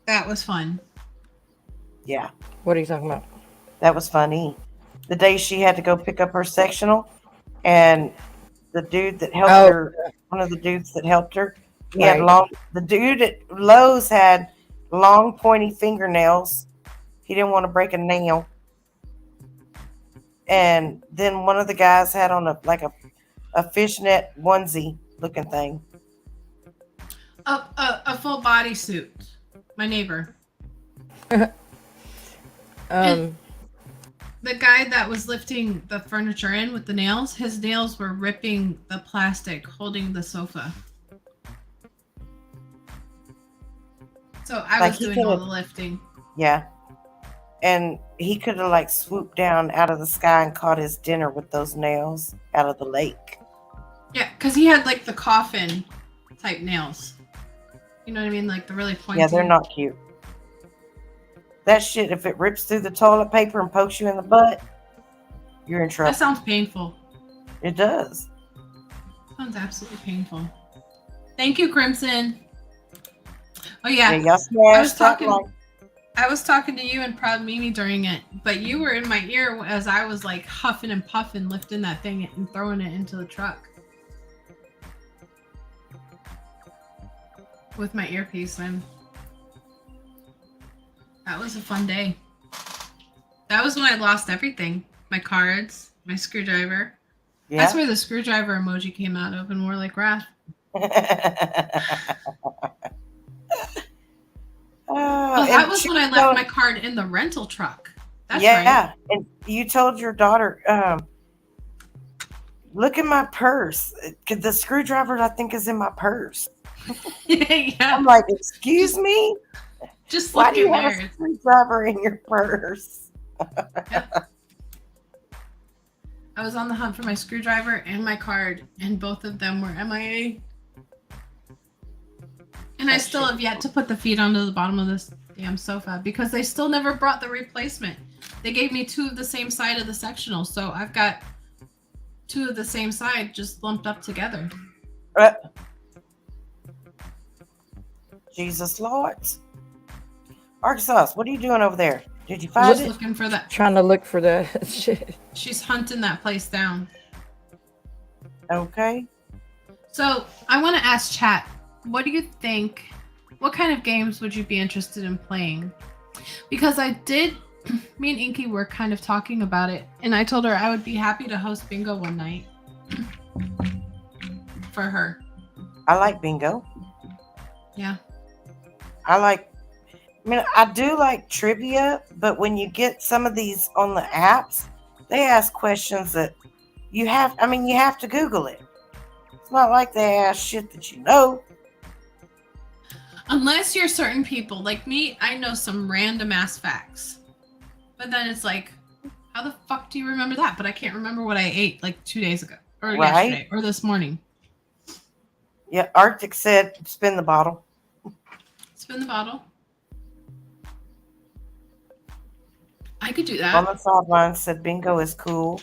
That was fun. Yeah, What are you talking about? that was funny. The day she had to go pick up her sectional, and the dude that helped her, one of the dudes that helped her, he had the dude at Lowe's had long pointy fingernails. He didn't want to break a nail. And then one of the guys had on a fishnet onesie looking thing. A full bodysuit. My neighbor. the guy that was lifting the furniture in with the nails, his nails were ripping the plastic holding the sofa. So I Like was he doing all could've- the lifting. Yeah. And he could have like swooped down out of the sky and caught his dinner with those nails out of the lake. Yeah, because he had like the coffin type nails. You know what I mean? Like the really pointy. Yeah, they're not cute. That shit, if it rips through the toilet paper and pokes you in the butt, you're in trouble. That sounds painful. It does. Sounds absolutely painful. Thank you, Crimson. Oh Yeah, yeah, y'all smashed that talking- like I was talking to you and Proud Mimi during it, but you were in my ear as I was like huffing and puffing, lifting that thing and throwing it into the truck with my earpiece in. That was a fun day. That was when I lost everything. My cards, my screwdriver. yeah. That's where the screwdriver emoji came out of, and more like Wrath. Oh, that was when I left my card in the rental truck. That's right. Yeah, and you told your daughter, look in my purse. The screwdriver, I think, is in my purse. Yeah. I'm like, excuse me? Just Why look do you at have there. a screwdriver in your purse? I was on the hunt for my screwdriver and my card, and both of them were MIA. And I still have yet to put the feet onto the bottom of this damn sofa because they still never brought the replacement. They gave me 2 of the same side of the sectional, so I've got 2 of the same side just lumped up together. Jesus Lord. Arkansas, what are you doing over there? Did you find Just it? looking for that. Trying to look for that shit. She's hunting that place down. Okay. So I want to ask chat, what do you think? What kind of games would you be interested in playing? Because me and Inky were kind of talking about it, and I told her I would be happy to host bingo one night for her. I like bingo. Yeah. I do like trivia, but when you get some of these on the apps, they ask questions that you have to Google it. It's not like they ask shit that you know. Unless you're certain people. Like me, I know some random ass facts. But then it's like, how the fuck do you remember that? But I can't remember what I ate like 2 days ago. Or Right. yesterday. Or this morning. Yeah, Arctic said spin the bottle. Spin the bottle. I could do On that. the sideline said bingo is cool.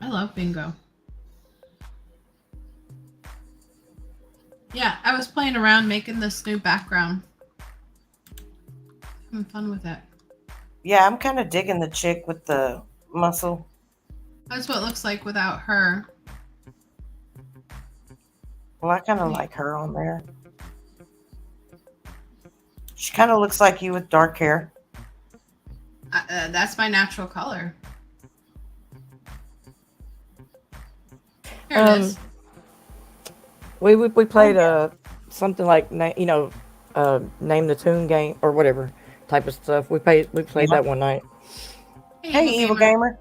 I love bingo. Yeah, I was playing around making this new background. Having fun with it. Yeah, I'm kind of digging the chick with the muscle. That's what it looks like without her. Well, I kind of like her on there. She kind of looks like you with dark hair. That's my natural color. Here it is. We played something like name the tune game or whatever type of stuff. We played that one night. Hey, Evil Gamer.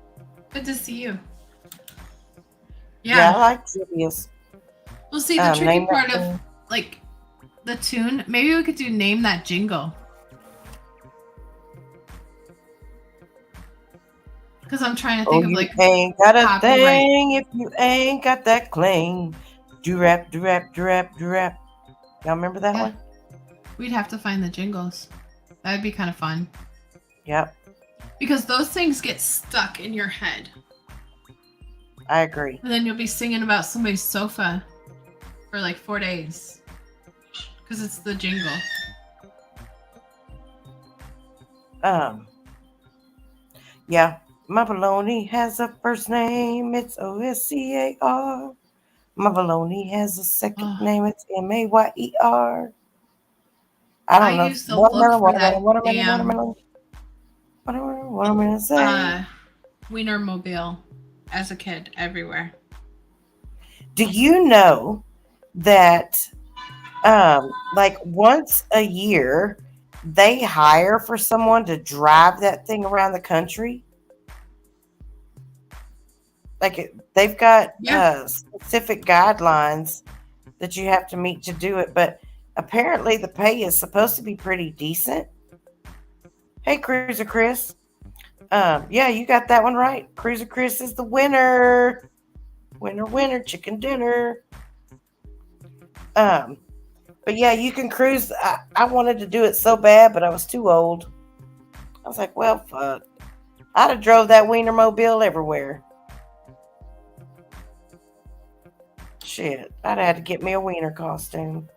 Good to see you. Yeah, I Yeah. like trivias. Well, see, the tricky Name that part of tune. like the tune. Maybe we could do name that jingle. Because I'm trying to Oh, think of you like ain't got a copyright. thing if you ain't got that cling. Do-rap, do-rap, do-rap, do-rap. Y'all remember that Yeah. one? We'd have to find the jingles. That'd be kind of fun. Yep, Because those things get stuck in your head. I agree. And then you'll be singing about somebody's sofa for like 4 days. Because it's the jingle. Yeah, my baloney has a first name. It's Oscar. My baloney has a second Oh. name. It's Mayer. I don't I know. used to look for that damn Watermelon, say. Wienermobile as a kid everywhere. Do you know that like once a year they hire for someone to drive that thing around the country. Like they've got specific guidelines that you have to meet to do it, but apparently the pay is supposed to be pretty decent. Hey, Cruiser Chris. Yeah, you got that one right. Cruiser Chris is the winner. Winner, winner, chicken dinner. But yeah, you can cruise. I wanted to do it so bad, but I was too old. I was like, well, fuck. I'd have drove that Wienermobile everywhere. Shit, I'd have had to get me a wiener costume.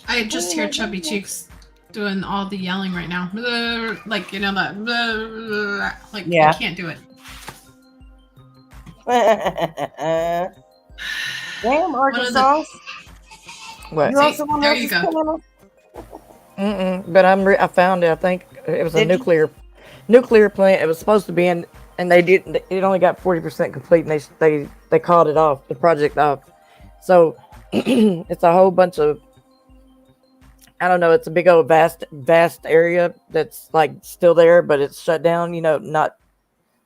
I just hear Chubby Cheeks doing all the yelling right now. Like, you know, that. Like, Yeah. I can't do it. Damn, Arkansas. What? You also want there you go. But I found it. I think it was a nuclear plant. It was supposed to be in, and they didn't. It only got 40% complete, and they called it off, the project off. So it's a whole bunch of, I don't know. It's a big old vast area that's like still there, but it's shut down. You know,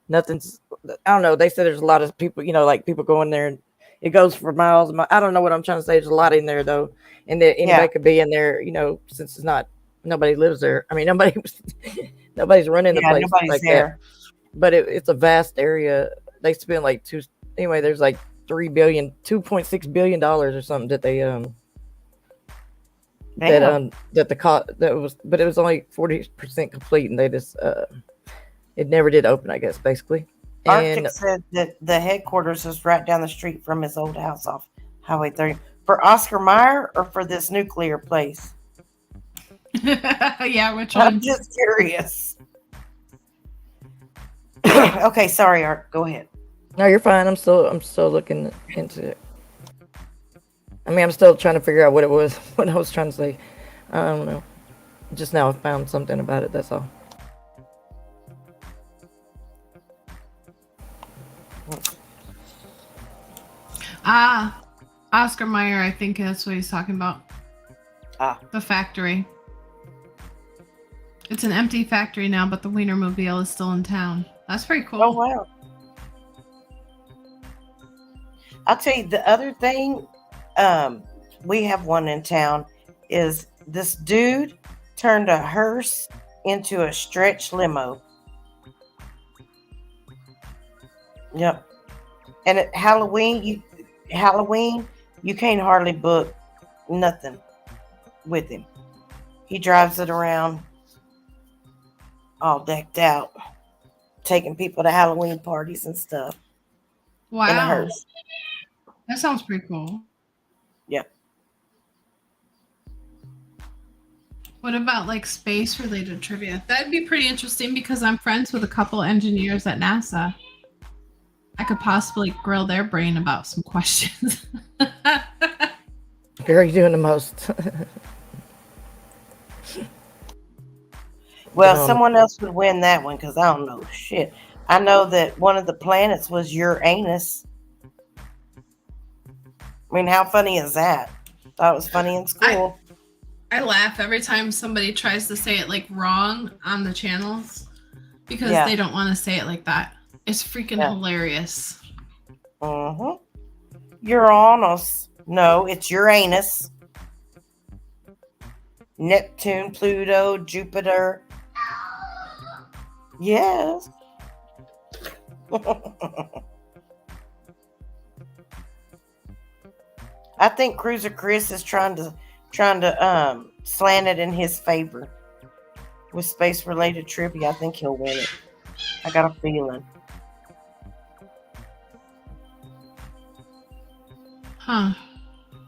nothing's. I don't know. They said there's a lot of people. You know, like people go in there, and it goes for miles. I don't know what I'm trying to say. There's a lot in there though, and that anybody could be in there. You know, since it's not, nobody lives there. I mean, nobody's running the place nobody's like there. that. But it's a vast area. They spent like there's like $2.6 billion or something that they but it was only 40% complete, and they just it never did open, I guess, basically. Arctic said that the headquarters is right down the street from his old house off Highway 30. For Oscar Mayer or for this nuclear place? Yeah, which one? I'm just curious. Okay, sorry, Art. Go ahead. No, you're fine. I'm still looking into it. I mean, I'm still trying to figure out what it was, what I was trying to say. I don't know. Just now I found something about it. That's all. Oscar Mayer, I think that's what he's talking about. The factory. It's an empty factory now, but the Wienermobile is still in town. That's pretty cool. Oh, wow. I'll tell you the other thing, we have one in town, is this dude turned a hearse into a stretch limo. Yep. And at Halloween, you can't hardly book nothing with him. He drives it around all decked out, taking people to Halloween parties and stuff. Wow. In a hearse. That sounds pretty cool. Yep. What about like space related trivia? That'd be pretty interesting because I'm friends with a couple engineers at NASA. I could possibly grill their brain about some questions. Girl, you're doing the most. Well, someone else would win that one because I don't know shit. I know that one of the planets was Uranus. I mean, how funny is that? Thought it was funny in school. I laugh every time somebody tries to say it like wrong on the channels because they don't want to say it like that. It's freaking hilarious. Uranus. No, it's Uranus. Neptune, Pluto, Jupiter. Yes. I think Cruiser Chris is trying to slant it in his favor with space related trivia. I think he'll win it. I got a feeling. Huh.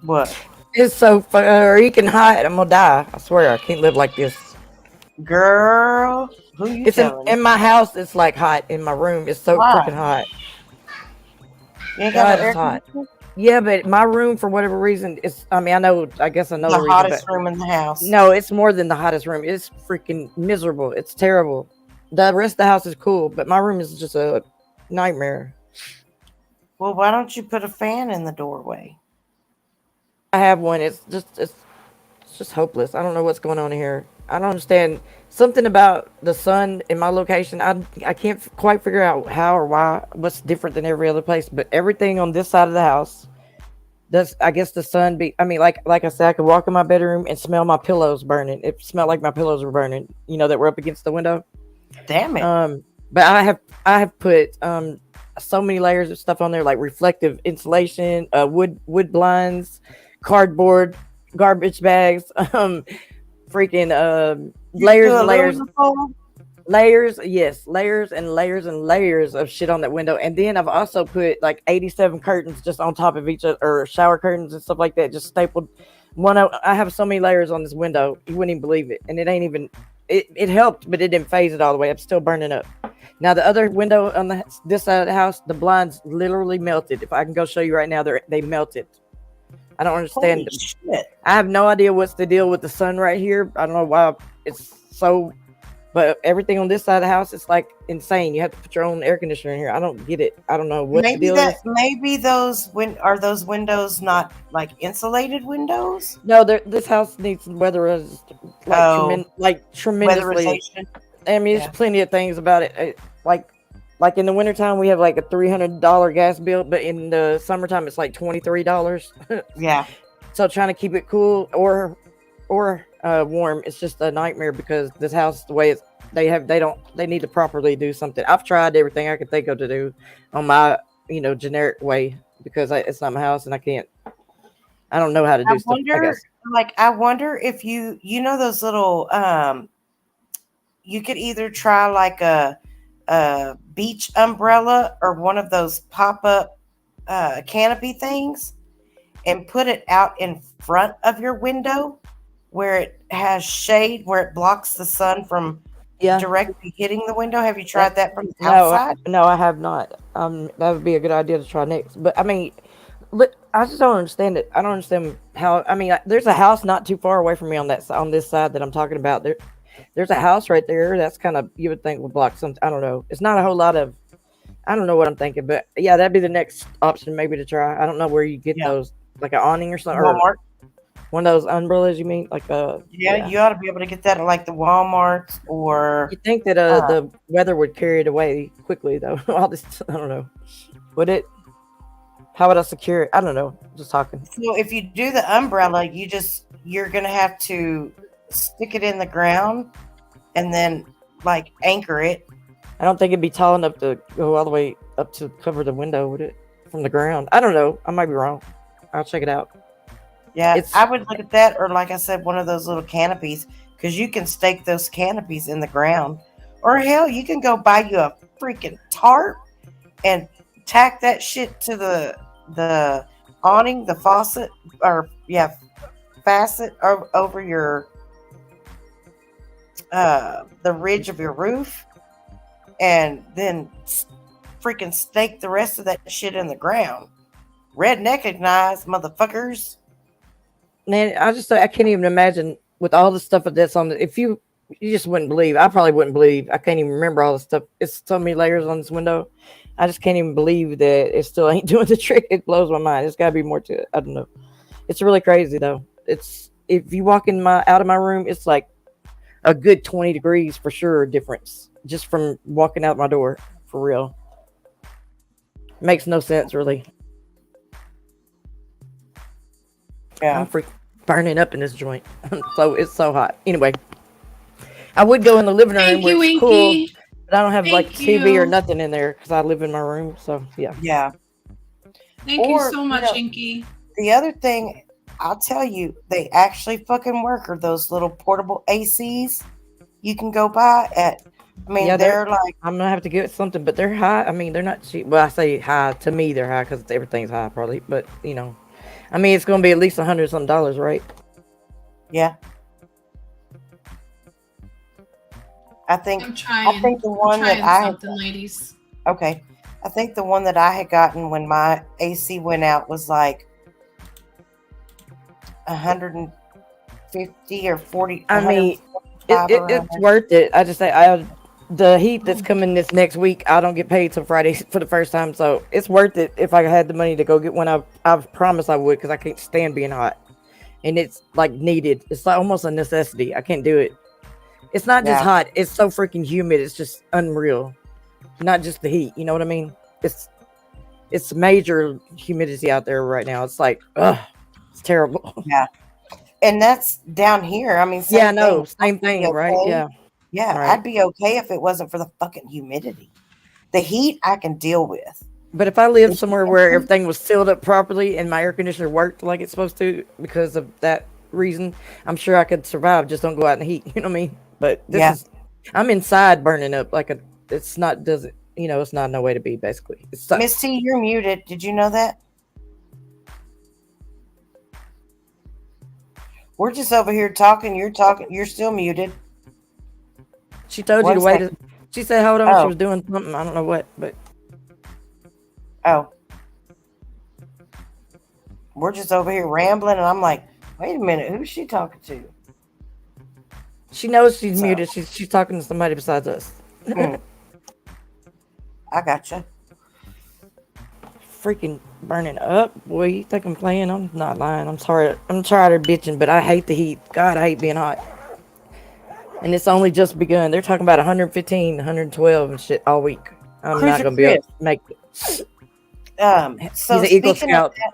What? It's so freaking hot. I'm gonna die. I swear, I can't live like this. Girl, who you It's telling? in my house. It's like hot. In my room, it's so freaking hot. You ain't got no air hot. conditioning? Yeah, but my room, for whatever reason, it's. I mean, I guess I know The the reason, hottest but room in the house. no, it's more than the hottest room. It's freaking miserable. It's terrible. The rest of the house is cool, but my room is just a nightmare. Well, why don't you put a fan in the doorway? I have one. It's just hopeless. I don't know what's going on here. I don't understand something about the sun in my location. I can't quite figure out how or why. What's different than every other place? But everything on this side of the house does. I guess the sun be. I mean, like I said, I could walk in my bedroom and smell my pillows burning. It smelled like my pillows were burning. That were up against the window. Damn it. But I have put so many layers of stuff on there, like reflective insulation, wood blinds, cardboard, garbage bags, freaking You layers do and layers, aluminum foil? layers, yes, layers and layers and layers of shit on that window. And then I've also put like 87 curtains just on top of each other, or shower curtains and stuff like that, just stapled. I have so many layers on this window, you wouldn't even believe it. And it ain't even. It helped, but it didn't phase it all the way. I'm still burning up. Now the other window on this side of the house, the blinds literally melted. If I can go show you right now, they melted. I don't understand. Holy shit. I have no idea what's the deal with the sun right here. I don't know why it's so, but everything on this side of the house, it's like insane. You have to put your own air conditioner in here. I don't get it. I don't know what the deal is. Maybe those are those windows not like insulated windows? No, this house needs weatherized, like tremendously. Weatherization. I mean, there's plenty of things about it. Like in the wintertime, we have like a $300 gas bill, but in the summertime, it's like $23. Yeah. So trying to keep it cool or warm, it's just a nightmare because this house, the way they need to properly do something. I've tried everything I could think of to do on my, generic way because it's not my house and I don't know how to do stuff. I guess. I wonder if you those little, you could either try like a beach umbrella or one of those pop-up canopy things and put it out in front of your window where it has shade, where it blocks the sun from directly hitting the window. Have you tried that from the outside? No, I have not. That would be a good idea to try next. But I mean, I just don't understand it. I don't understand how. I mean, there's a house not too far away from me on this side that I'm talking about. There's a house right there that's kind of, you would think would block something. I don't know. It's not a whole lot of, I don't know what I'm thinking, but yeah, that'd be the next option maybe to try. I don't know where you get those, like an awning or something. Walmart. Or one of those umbrellas, you mean? Like you ought to be able to get that at like the Walmarts or. You think that the weather would carry it away quickly though? All this, I don't know. Would it? How would I secure it? I don't know. Just talking. So if you do the umbrella, you're gonna have to stick it in the ground and then like anchor it. I don't think it'd be tall enough to go all the way up to cover the window, would it? From the ground. I don't know. I might be wrong. I'll check it out. Yeah, I would look at that, or like I said, one of those little canopies, because you can stake those canopies in the ground. Or hell, you can go buy you a freaking tarp and tack that shit to the awning, the faucet, facet over your the ridge of your roof, and then freaking stake the rest of that shit in the ground. Redneckized, motherfuckers. Man, I can't even imagine with all the stuff that's on if you just wouldn't believe. I probably wouldn't believe. I can't even remember all the stuff. It's so many layers on this window. I just can't even believe that it still ain't doing the trick. It blows my mind. There's got to be more to it. I don't know. It's really crazy though. It's if you walk out of my room, it's like a good 20 degrees for sure difference just from walking out my door, for real. Makes no sense really. Yeah. I'm burning up in this joint. So it's so hot. Anyway, I would go in the living room where it's cool, but I don't have like TV or nothing in there because I live in my room. So yeah. Yeah. Thank you so much, Inky. The other thing, I'll tell you, they actually fucking work are those little portable ACs you can go buy at. I mean, they're like. I'm gonna have to get something, but they're high. I mean, they're not cheap. Well, I say high to me, they're high because everything's high, probably. But I mean, it's gonna be at least $100 something, right? Yeah. I think the one that I had, ladies. Okay. I think the one that I had gotten when my AC went out was like 150 or 40. I mean, it's worth it. I just say the heat that's coming this next week, I don't get paid till Friday for the first time, so it's worth it if I had the money to go get one. I've promised I would because I can't stand being hot, and it's like needed. It's like almost a necessity. I can't do it. It's not just Yeah. hot; it's so freaking humid. It's just unreal. Not just the heat. You know what I mean? It's major humidity out there right now. It's like, ugh, it's terrible. Yeah. And that's down here. I mean, Yeah, same no, thing. same thing, right? Okay. Yeah, Yeah, right. I'd be okay if it wasn't for the fucking humidity. The heat I can deal with. But if I lived The somewhere where humidity, everything was sealed up properly and my air conditioner worked like it's supposed to because of that reason, I'm sure I could survive. Just don't go out in the heat. You know what I mean? But yeah. I'm inside burning up it's not, it's not no way to be, basically. It sucks. Miss T, you're muted. Did you know that? We're just over here talking. You're talking. You're still muted. She told you One to wait. second. She said, hold on. She Oh, was doing something. I don't know what, but oh. We're just over here rambling, and I'm like, wait a minute, who's she talking to? she knows she's So, muted. She's talking to somebody besides us. I gotcha. Freaking burning up, boy. You think I'm playing? I'm not lying. I'm sorry. I'm tired of bitching, but I hate the heat. God, I hate being hot. And it's only just begun. They're talking about 115, 112 and shit all week. I'm not Cruiser gonna be able Chris. to make it. So He's an Eagle speaking of Scout. that,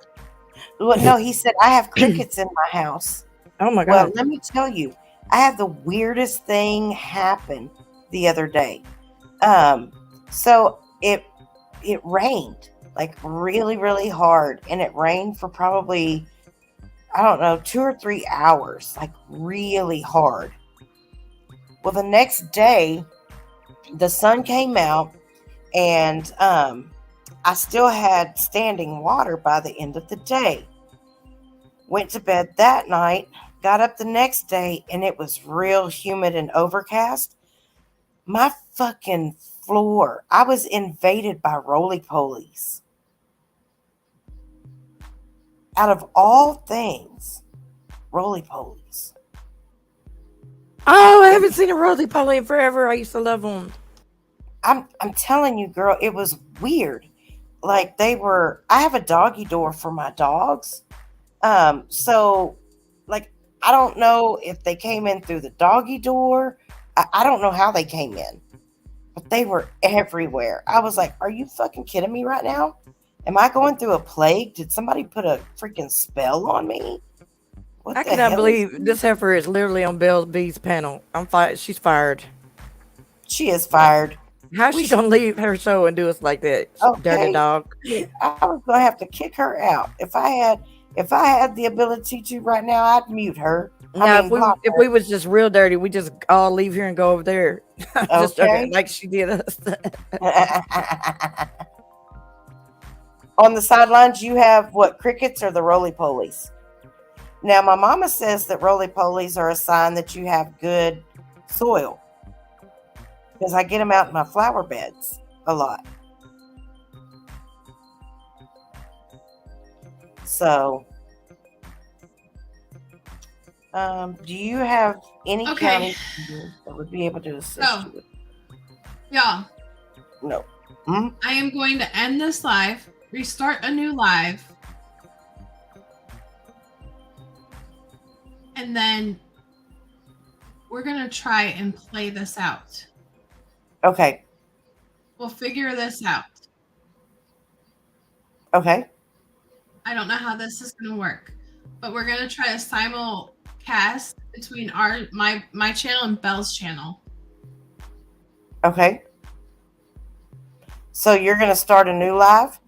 well, no, he said I have crickets in my house. Oh my Well, god. let me tell you, I had the weirdest thing happen the other day. So it rained like really, really hard, and it rained for probably, I don't know, 2 or 3 hours, like really hard. Well, the next day, the sun came out, and I still had standing water by the end of the day. Went to bed that night, got up the next day, and it was real humid and overcast. My fucking floor, I was invaded by roly-polies. Out of all things, roly-polies. Oh, I haven't seen a roly-poly in forever. I used to love them. I'm telling you, girl, it was weird. Like I have a doggy door for my dogs. So like I don't know if they came in through the doggy door. I don't know how they came in, but they were everywhere. I was like, are you fucking kidding me right now? Am I going through a plague? Did somebody put a freaking spell on me? What I the cannot hell is believe this heifer is literally on Belle B's panel. She's fired. She is fired. How's We she should, gonna leave her show and do us like that? Dirty okay. dog. I was gonna have to kick her out. If I had the ability to right now, I'd mute her. Now, Block if her. we was just real dirty, we just all leave here and go over there. Just Okay. like she did us. On the sidelines, you have what, crickets or the roly-polies? Now, my mama says that roly-polies are a sign that you have good soil because I get them out in my flower beds a lot. So, do you have any Okay. county that would be able to assist So, you? y'all, No. I am going to end this live, restart a new live, and then we're going to try and play this out. Okay. We'll figure this out. Okay. I don't know how this is going to work, but we're going to try a simulcast between my channel and Belle's channel. Okay. So you're going to start a new live?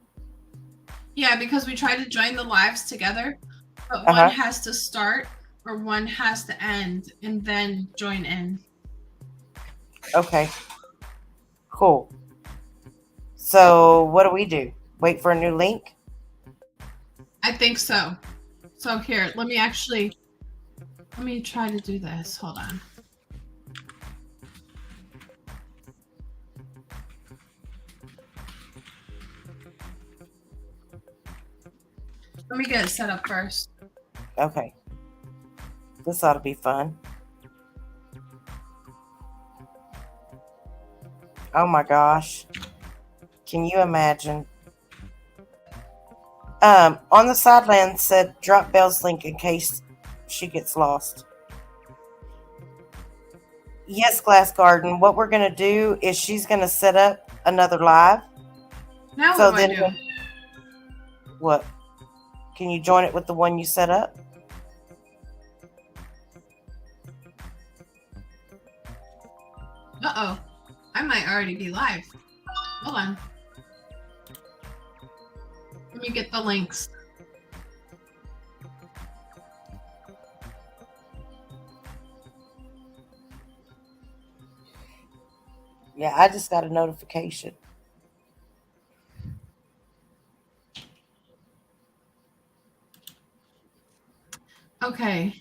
Yeah, because we tried to join the lives together, but Uh-huh. one has to start or one has to end and then join in. Okay. Cool. So what do we do? Wait for a new link? I think so. So here, let me try to do this. Hold on. Let me get it set up first. Okay. This ought to be fun. Oh my gosh. Can you imagine? On the sideline said drop Belle's link in case she gets lost. Yes, Glass Garden. What we're gonna do is she's gonna set up another live. Now So what do I then do? What? Can you join it with the one you set up? Uh-oh. I might already be live. Hold on. Let me get the links. Yeah, I just got a notification. Okay.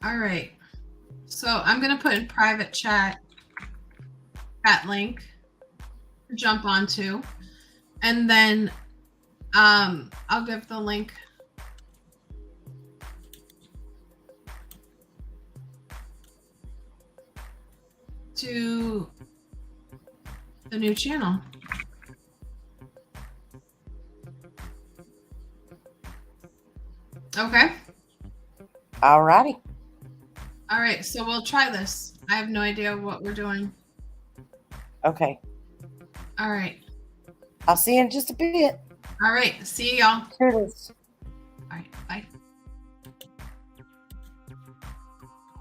All right. So I'm going to put in private chat that link to jump onto. And then I'll give the link to the new channel. Okay. Alrighty. All right. So we'll try this. I have no idea what we're doing. Okay. All right. I'll see you in just a bit. All right. See y'all. Here it is.